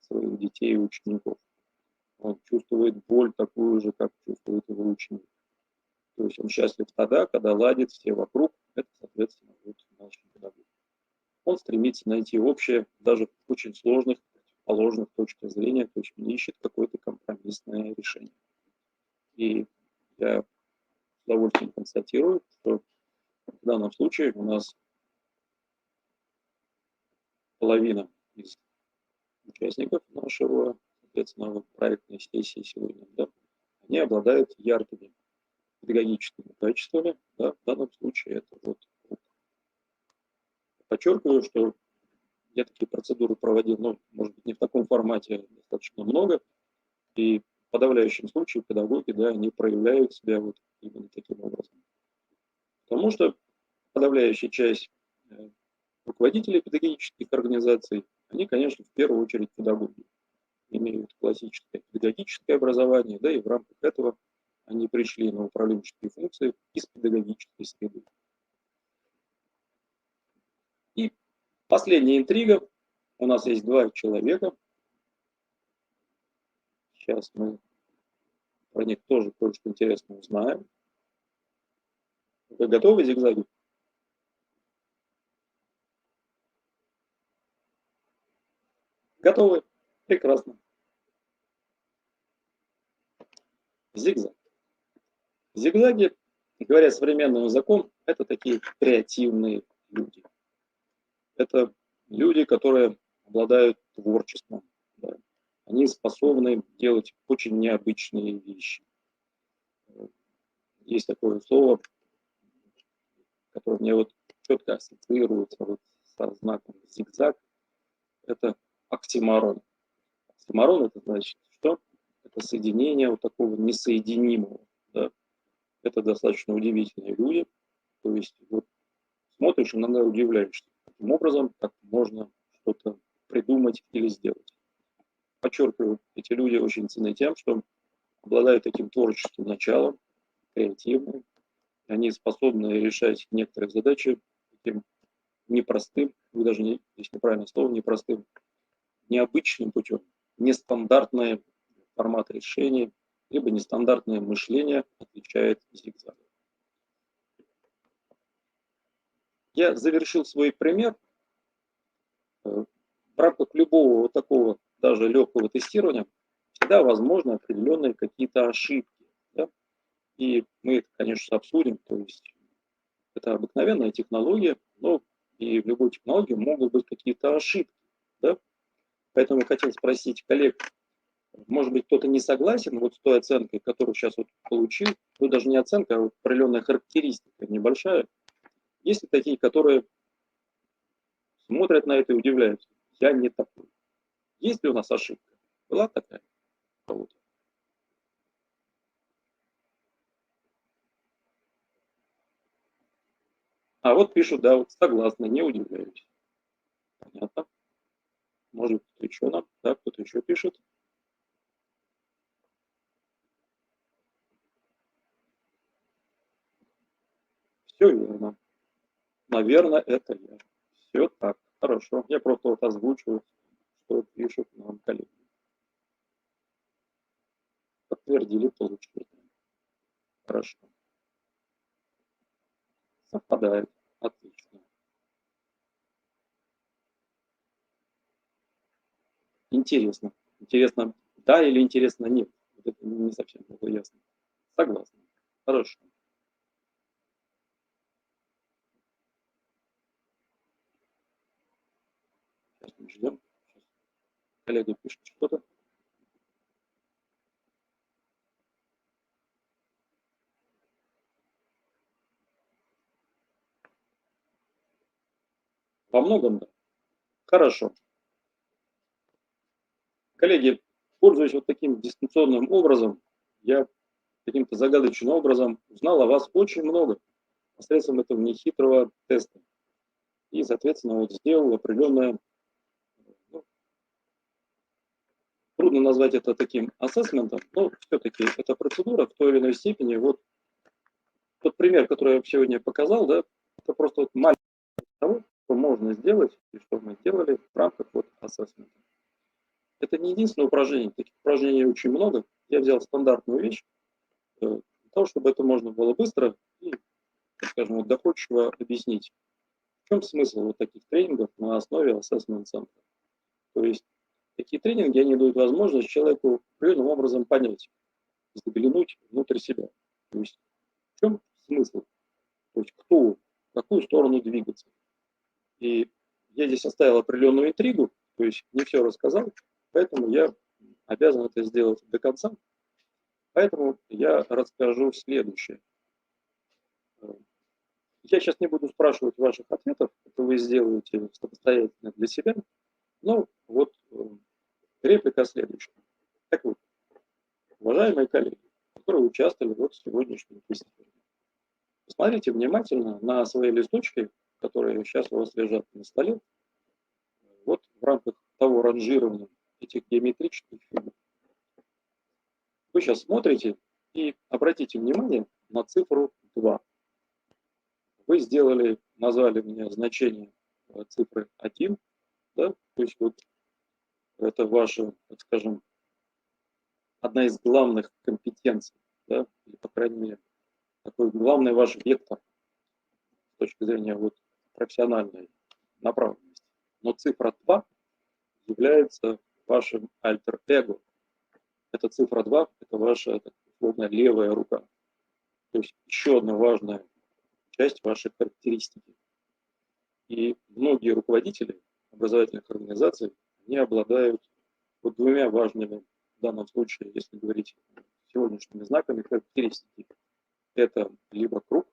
своих детей и учеников. Он чувствует боль такую же, как чувствует его ученик. То есть он счастлив тогда, когда ладит все вокруг. Это, соответственно, вот наш педагог. Он стремится найти общее, даже в очень сложных, противоположных точках зрения, то есть он ищет какое-то компромиссное решение. И я с удовольствием констатирую, что в данном случае у нас половина из участников нашего, соответственно, проектной сессии сегодня, да, они обладают яркими педагогическими качествами, да, в данном случае это вот. Подчеркиваю, что я такие процедуры проводил, но, может быть, не в таком формате достаточно много, и в подавляющем случае педагоги, да, они проявляют себя вот именно таким образом. Потому что подавляющая часть руководителей педагогических организаций, они, конечно, в первую очередь педагоги, имеют классическое педагогическое образование, да, и в рамках этого они пришли на управленческие функции из педагогической среды. И последняя интрига. У нас есть два человека, Сейчас мы про них тоже кое-что интересное узнаем. Вы готовы, зигзаги? Готовы? Прекрасно. Зигзаг. Зигзаги, говоря современным языком, это такие креативные люди. Это люди, которые обладают творчеством. Да. Они способны делать очень необычные вещи. Есть такое слово, которое мне вот четко ассоциируется вот со знаком зигзаг. Это оксиморон. Оксиморон это значит, что это соединение вот такого несоединимого. Да. Это достаточно удивительные люди. То есть вот смотришь, иногда удивляешься, каким образом так можно что-то придумать или сделать. Подчеркиваю, эти люди очень ценны тем, что обладают таким творческим началом, креативным. Они способны решать некоторые задачи таким непростым, вы даже не, здесь неправильное слово, непростым, необычным путем, нестандартный формат решения, либо нестандартное мышление отличает зигзаг. Я завершил свой пример. В рамках любого вот такого даже легкого тестирования всегда возможны определенные какие-то ошибки. Да? И мы это, конечно, обсудим. То есть это обыкновенная технология, но и в любой технологии могут быть какие-то ошибки. Да? Поэтому я хотел спросить коллег, может быть, кто-то не согласен вот с той оценкой, которую сейчас вот получил, ну даже не оценка, а вот определенная характеристика небольшая. Есть ли такие, которые смотрят на это и удивляются? Я не такой. Есть ли у нас ошибка? Была такая? А вот пишут, да, вот согласна, не удивляюсь. Понятно. Может, кто-то еще нам, да, кто-то еще пишет. Все верно. Наверное, это я. Все так. Хорошо. Я просто вот озвучиваю, что пишут нам коллеги. Подтвердили, получили. Хорошо. Совпадает. Отлично. Интересно. Интересно, да или интересно нет? Вот это не совсем было ясно. Согласен. Хорошо. Сейчас мы ждем. Сейчас коллега пишет что-то. Во многом, да. Хорошо. Коллеги, пользуясь вот таким дистанционным образом, я каким-то загадочным образом узнал о вас очень много посредством этого нехитрого теста. И, соответственно, вот сделал определенное, ну, трудно назвать это таким ассессментом, но все-таки эта процедура в той или иной степени, вот тот пример, который я сегодня показал, да, это просто вот маленький того, что можно сделать и что мы делали в рамках вот ассессмента. Это не единственное упражнение, таких упражнений очень много. Я взял стандартную вещь, для того, чтобы это можно было быстро и, так скажем, вот доходчиво объяснить. В чем смысл вот таких тренингов на основе assessment центра? То есть такие тренинги, они дают возможность человеку определенным образом понять, заглянуть внутрь себя. То есть в чем смысл? То есть кто, в какую сторону двигаться. И я здесь оставил определенную интригу, то есть не все рассказал, поэтому я обязан это сделать до конца. Поэтому я расскажу следующее. Я сейчас не буду спрашивать ваших ответов, это вы сделаете самостоятельно для себя, но вот реплика следующая. Так вот, уважаемые коллеги, которые участвовали вот в сегодняшнем фестивале, посмотрите внимательно на свои листочки, которые сейчас у вас лежат на столе, вот в рамках того ранжирования этих геометрических фигур. Вы сейчас смотрите и обратите внимание на цифру 2. Вы сделали, назвали мне значение цифры 1, да? То есть вот это ваше, так скажем, одна из главных компетенций, да, или, по крайней мере, такой главный ваш вектор с точки зрения вот профессиональной направленности. Но цифра 2 является вашим альтер-эго. Это цифра 2, это ваша, так условно, левая рука. То есть еще одна важная часть вашей характеристики. И многие руководители образовательных организаций, они обладают вот двумя важными, в данном случае, если говорить сегодняшними знаками характеристики, это либо круг,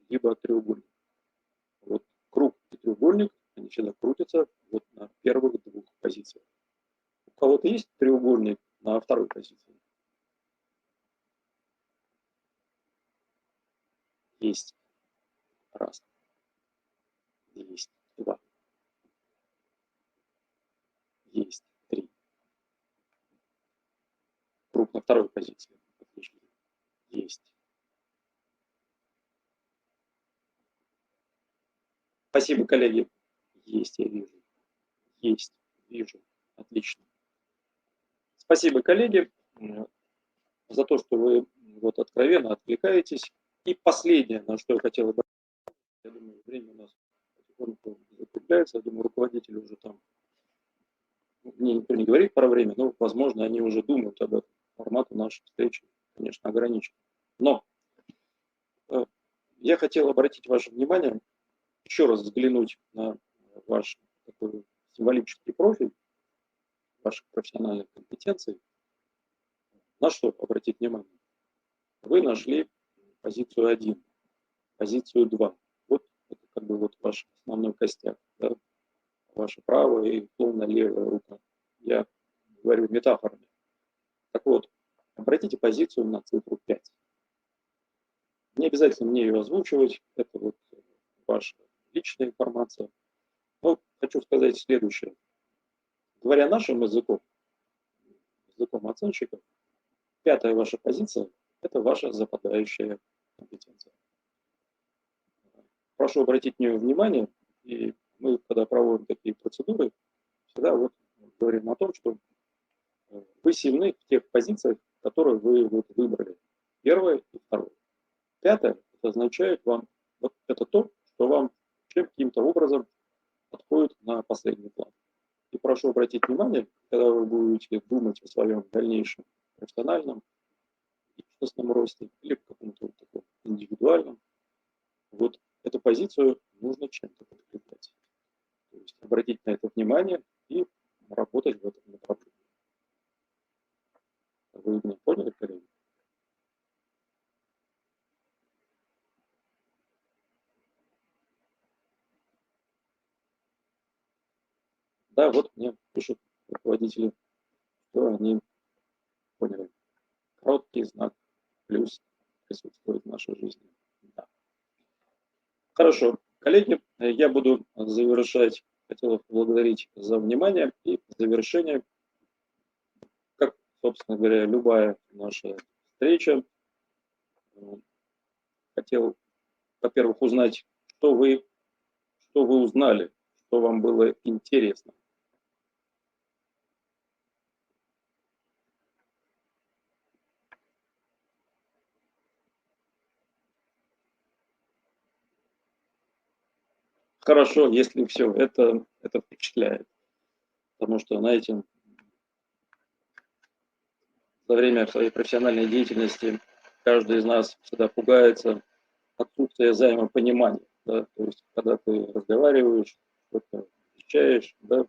либо треугольник. Вот круг и треугольник, они всегда крутятся вот на первых двух позициях. У кого-то есть треугольник на второй позиции? Есть. Раз. Есть. Два. Есть. Три. Круг на второй позиции. Отлично. Есть. Спасибо, коллеги. Есть, я вижу. Есть, вижу. Отлично. Спасибо, коллеги, за то, что вы вот откровенно откликаетесь. И последнее, на что я хотел бы, я думаю, время у нас потихоньку закругляется, я думаю, руководители уже там, мне никто не говорит про время, но, возможно, они уже думают об этом. Формат нашей встречи, конечно, ограничен. Но я хотел обратить ваше внимание, еще раз взглянуть на ваш такой символический профиль, ваших профессиональных компетенций. На что обратить внимание? Вы нашли позицию 1, позицию 2. Вот это как бы вот ваш основной костяк, да? Ваша правая и условно левая рука. Я говорю метафорами. Так вот, обратите позицию на цифру 5. Не обязательно мне ее озвучивать, это вот ваша личная информация. Но хочу сказать следующее. Говоря нашим языком, языком оценщиков, 5-я ваша позиция – это ваша западающая компетенция. Прошу обратить на нее внимание, и мы, когда проводим такие процедуры, всегда вот говорим о том, что вы сильны в тех позициях, которые вы вот выбрали. Первое и второе. 5-е – это означает вам, вот это то, что вам каким-то образом отходит на последний план. И прошу обратить внимание, когда вы будете думать о своем дальнейшем профессиональном, личностном росте или каком-то вот таком индивидуальном, вот эту позицию нужно чем-то подкреплять. То есть обратить на это внимание и работать в этом направлении. Вы меня поняли, коллеги? Да, вот мне пишут руководители, что они поняли. Короткий знак плюс присутствует в нашей жизни. Да. Хорошо. Коллеги, я буду завершать. Хотел поблагодарить за внимание и в завершение, как, собственно говоря, любая наша встреча, хотел, во-первых, узнать, что вы узнали, что вам было интересно. Хорошо, если все, это впечатляет. Потому что, знаете, за время своей профессиональной деятельности каждый из нас всегда пугается отсутствия взаимопонимания. Да? То есть, когда ты разговариваешь, что-то отвечаешь, да,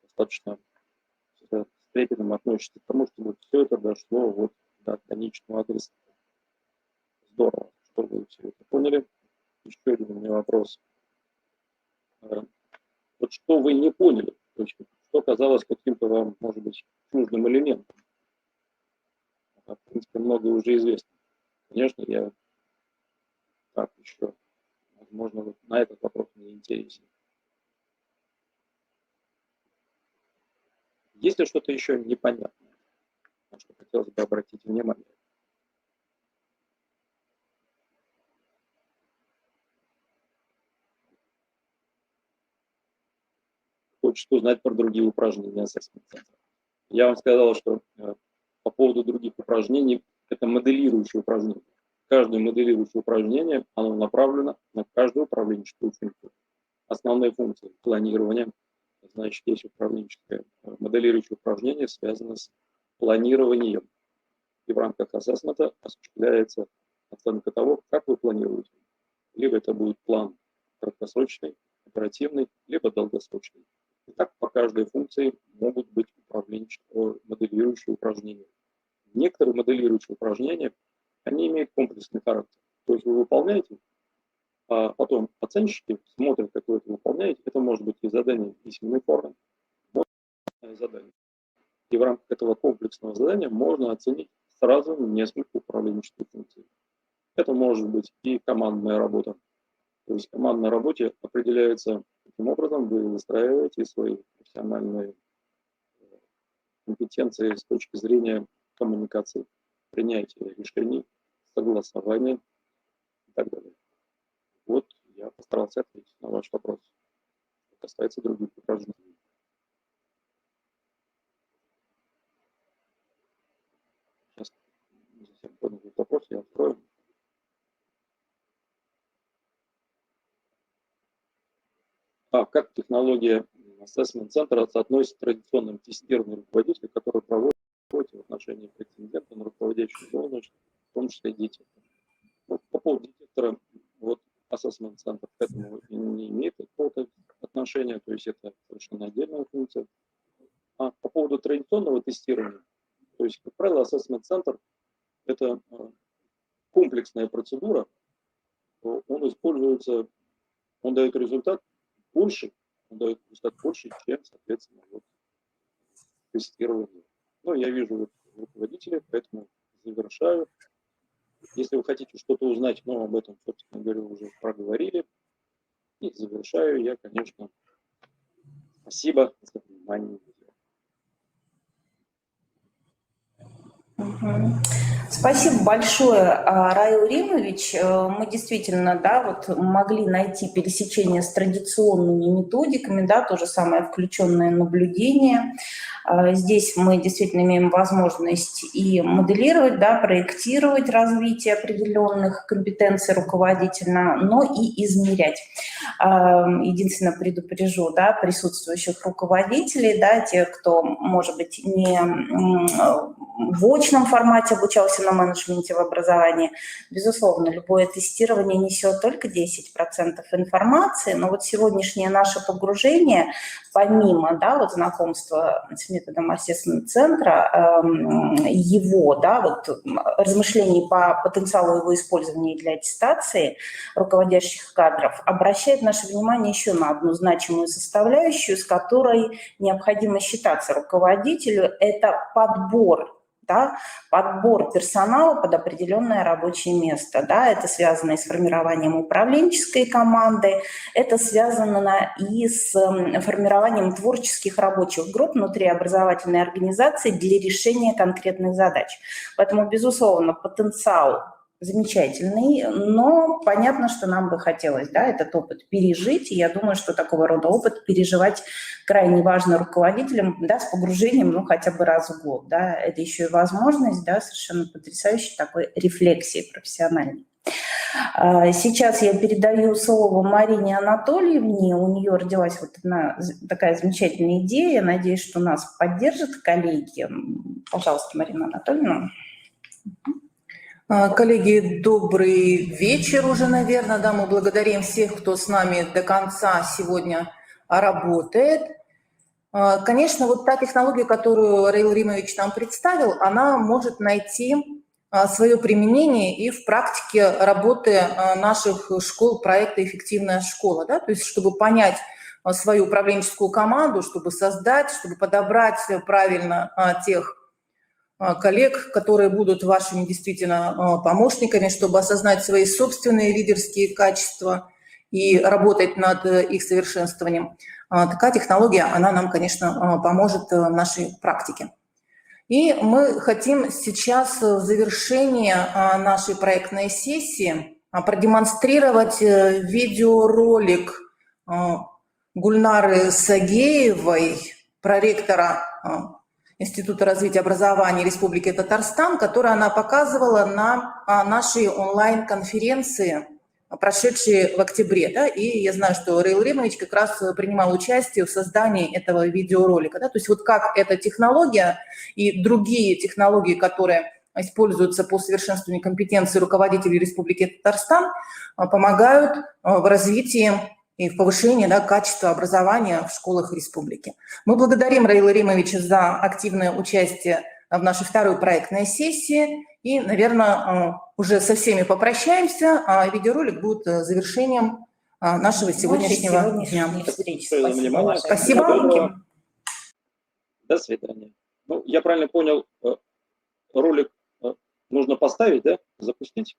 достаточно с трепетом относишься к тому, чтобы все это дошло вот до конечного адреса. Здорово, что вы все это поняли. Еще один у меня вопрос. Вот что вы не поняли, то есть, что казалось каким-то вам, может быть, чуждым элементом. В принципе, многое уже известно. Конечно, я так еще, возможно, вот на этот вопрос мне интересен. Есть ли что-то еще непонятное, на что хотелось бы обратить внимание? Хочется узнать про другие упражнения ассессмент центра. Я вам сказал, что по поводу других упражнений, это моделирующее упражнение. Каждое моделирующее упражнение, оно направлено на каждую управленческую функцию. Основные функции планирования, значит, есть управленческое моделирующее упражнение, связано с планированием. И в рамках ассессмента осуществляется оценка того, как вы планируете. Либо это будет план краткосрочный, оперативный, либо долгосрочный. И так по каждой функции могут быть моделирующие упражнения. Некоторые моделирующие упражнения, они имеют комплексный характер. То есть вы выполняете, а потом оценщики смотрят, как вы это выполняете. Это может быть и задание в письменной форме, может быть и задание. И в рамках этого комплексного задания можно оценить сразу несколько управленческих функций. Это может быть и командная работа. То есть в командной работе определяется, каким образом вы выстраиваете свои профессиональные компетенции с точки зрения коммуникации, принятия решений, согласования и так далее. Вот я постарался ответить на ваш вопрос. Что касается других упражнений. Сейчас не совсем понял вопрос, я открою. Как технология ассессмент-центра соотносится с традиционным тестированием руководителя, который проводит в отношении претендента на руководящую должность, в том числе детектора. Ну, по поводу детектора, вот ассессмент-центр к этому не имеет какого-то отношения, то есть это совершенно отдельная функция. А по поводу традиционного тестирования, то есть, как правило, ассессмент-центр – это комплексная процедура, он используется, он дает результат больше, чем, соответственно, вот, тестирование. Ну, я вижу вот руководителя, поэтому завершаю. Если вы хотите что-то узнать, но об этом, собственно говоря, уже проговорили. И завершаю я, конечно. Спасибо за внимание. Спасибо большое, Раил Римович. Мы действительно, да, вот могли найти пересечение с традиционными методиками, да, то же самое включенное наблюдение. Здесь мы действительно имеем возможность и моделировать, да, проектировать развитие определенных компетенций руководителя, но и измерять. Единственное, предупрежу, да, присутствующих руководителей, да, тех, кто, может быть, не в очном формате обучался на менеджменте в образовании. Безусловно, любое тестирование несет только 10% информации, но вот сегодняшнее наше погружение, помимо, да, вот знакомства с методом ассессмент-центра, его, да, вот размышлений по потенциалу его использования для аттестации руководящих кадров, обращает наше внимание еще на одну значимую составляющую, с которой необходимо считаться руководителю, это подбор. Да, подбор персонала под определенное рабочее место. Да, это связано и с формированием управленческой команды, это связано и с формированием творческих рабочих групп внутри образовательной организации для решения конкретных задач. Поэтому, безусловно, потенциал замечательный, но понятно, что нам бы хотелось, да, этот опыт пережить, и я думаю, что такого рода опыт переживать крайне важно руководителям, да, с погружением, ну, хотя бы раз в год, да, это еще и возможность, да, совершенно потрясающей такой рефлексии профессиональной. Сейчас я передаю слово Марине Анатольевне, у нее родилась вот такая замечательная идея, надеюсь, что нас поддержат коллеги. Пожалуйста, Марина Анатольевна. Коллеги, добрый вечер уже, наверное, да, мы благодарим всех, кто с нами до конца сегодня работает. Конечно, вот та технология, которую Раил Римович нам представил, она может найти свое применение и в практике работы наших школ проекта «Эффективная школа», да, то есть чтобы понять свою управленческую команду, чтобы создать, чтобы подобрать правильно тех коллег, которые будут вашими действительно помощниками, чтобы осознать свои собственные лидерские качества и работать над их совершенствованием. Такая технология, она нам, конечно, поможет в нашей практике. И мы хотим сейчас в завершении нашей проектной сессии продемонстрировать видеоролик Гульнары Сагеевой, проректора Института развития образования Республики Татарстан, который она показывала на нашей онлайн-конференции, прошедшей в октябре. Да? И я знаю, что Раил Римович как раз принимал участие в создании этого видеоролика. Да? То есть вот как эта технология и другие технологии, которые используются по совершенствованию компетенции руководителей Республики Татарстан, помогают в развитии и в повышении, да, качества образования в школах республики. Мы благодарим Раила Римовича за активное участие в нашей второй проектной сессии и, наверное, уже со всеми попрощаемся, а видеоролик будет завершением нашего сегодняшнего дня. Встречи. Спасибо за внимание. Спасибо. Доброго. До свидания. Ну, я правильно понял, ролик нужно поставить, да? Запустить?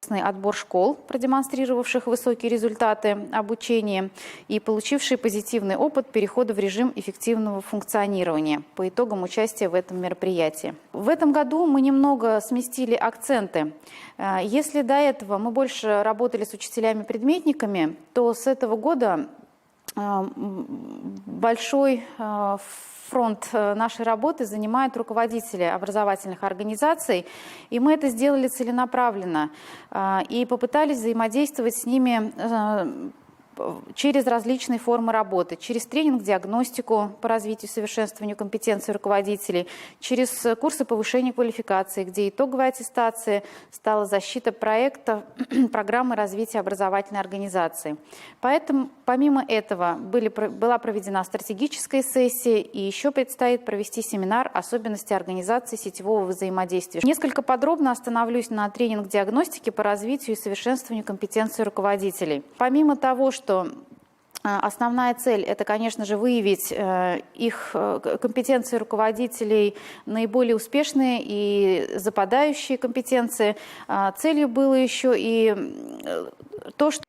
Отбор школ, продемонстрировавших высокие результаты обучения и получившие позитивный опыт перехода в режим эффективного функционирования по итогам участия в этом мероприятии. В этом году мы немного сместили акценты. Если до этого мы больше работали с учителями-предметниками, то с этого года большой фронт нашей работы занимают руководители образовательных организаций, и мы это сделали целенаправленно и попытались взаимодействовать с ними через различные формы работы, через тренинг-диагностику по развитию и совершенствованию компетенций руководителей, через курсы повышения квалификации, где итоговой аттестацией стала защита проекта программы развития образовательной организации. Поэтому, помимо этого, была проведена стратегическая сессия, и еще предстоит провести семинар «Особенности организации сетевого взаимодействия». Несколько подробно остановлюсь на тренинг-диагностике по развитию и совершенствованию компетенций руководителей. Помимо того, что основная цель – это, конечно же, выявить их компетенции руководителей, наиболее успешные и западающие компетенции. Целью было еще и то, что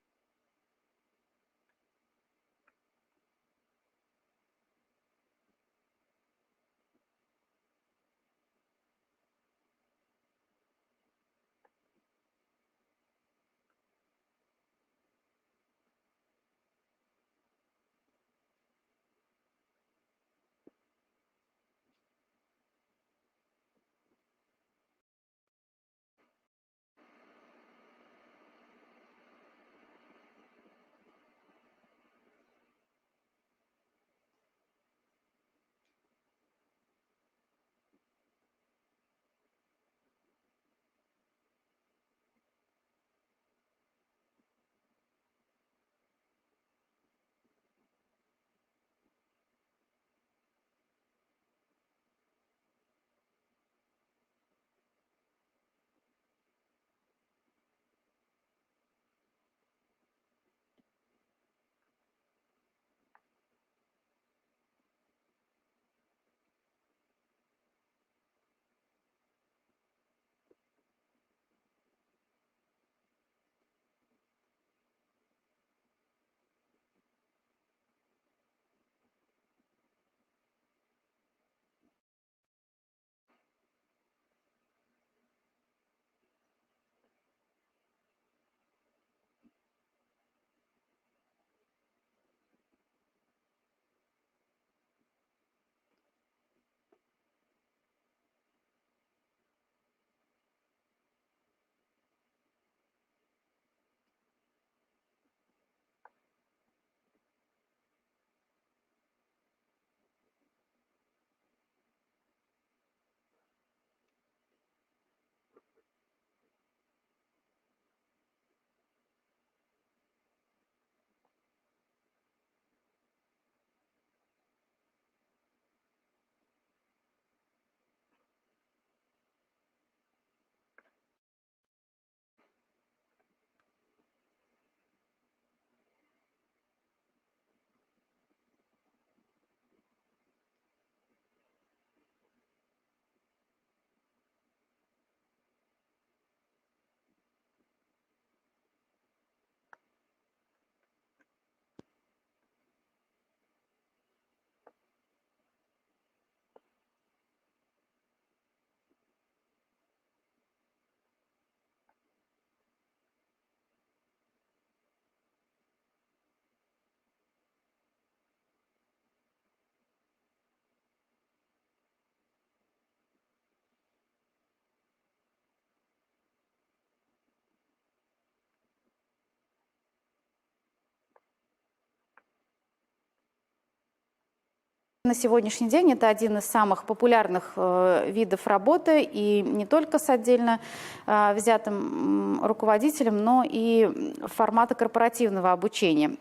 На сегодняшний день это один из самых популярных видов работы, и не только с отдельно взятым руководителем, но и формата корпоративного обучения.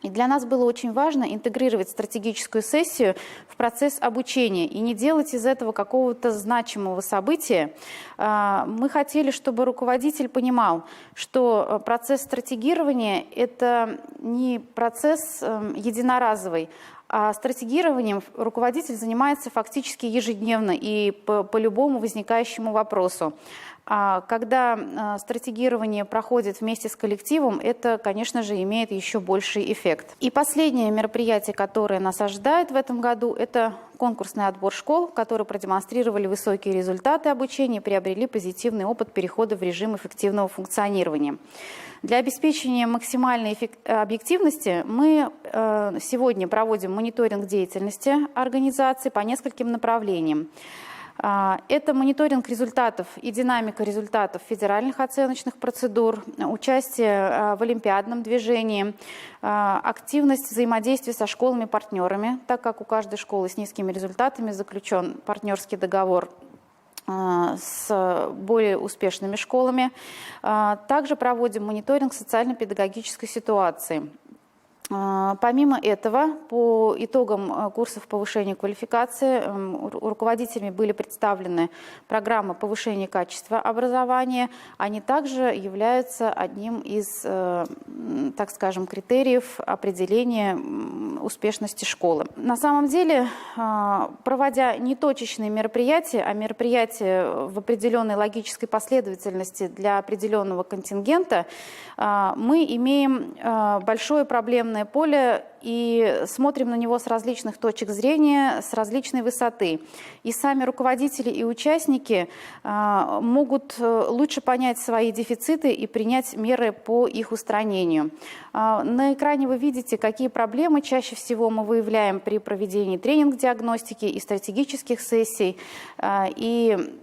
И для нас было очень важно интегрировать стратегическую сессию в процесс обучения и не делать из этого какого-то значимого события. Мы хотели, чтобы руководитель понимал, что процесс стратегирования – это не процесс единоразовый, а стратегированием руководитель занимается фактически ежедневно и по любому возникающему вопросу. А когда стратегирование проходит вместе с коллективом, это, конечно же, имеет еще больший эффект. И последнее мероприятие, которое нас ожидает в этом году, это конкурсный отбор школ, которые продемонстрировали высокие результаты обучения и приобрели позитивный опыт перехода в режим эффективного функционирования. Для обеспечения максимальной объективности мы сегодня проводим мониторинг деятельности организации по нескольким направлениям. Это мониторинг результатов и динамика результатов федеральных оценочных процедур, участие в олимпиадном движении, активность взаимодействия со школами-партнерами, так как у каждой школы с низкими результатами заключен партнерский договор с более успешными школами. Также проводим мониторинг социально-педагогической ситуации. Помимо этого, по итогам курсов повышения квалификации руководителями были представлены программы повышения качества образования. Они также являются одним из, так скажем, критериев определения успешности школы. На самом деле, проводя не точечные мероприятия, а мероприятия в определенной логической последовательности для определенного контингента, мы имеем большое проблемное поле и смотрим на него с различных точек зрения, с различной высоты. И сами руководители и участники могут лучше понять свои дефициты и принять меры по их устранению. На экране вы видите, какие проблемы чаще всего мы выявляем при проведении тренинг-диагностики и стратегических сессий. И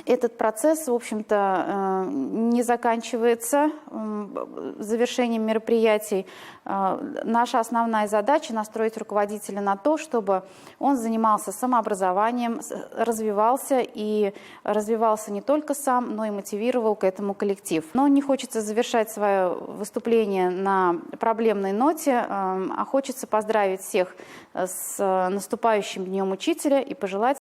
этот процесс, в общем-то, не заканчивается завершением мероприятий. Наша основная задача – настроить руководителя на то, чтобы он занимался самообразованием, развивался и развивался не только сам, но и мотивировал к этому коллектив. Но не хочется завершать свое выступление на проблемной ноте, а хочется поздравить всех с наступающим Днем Учителя и пожелать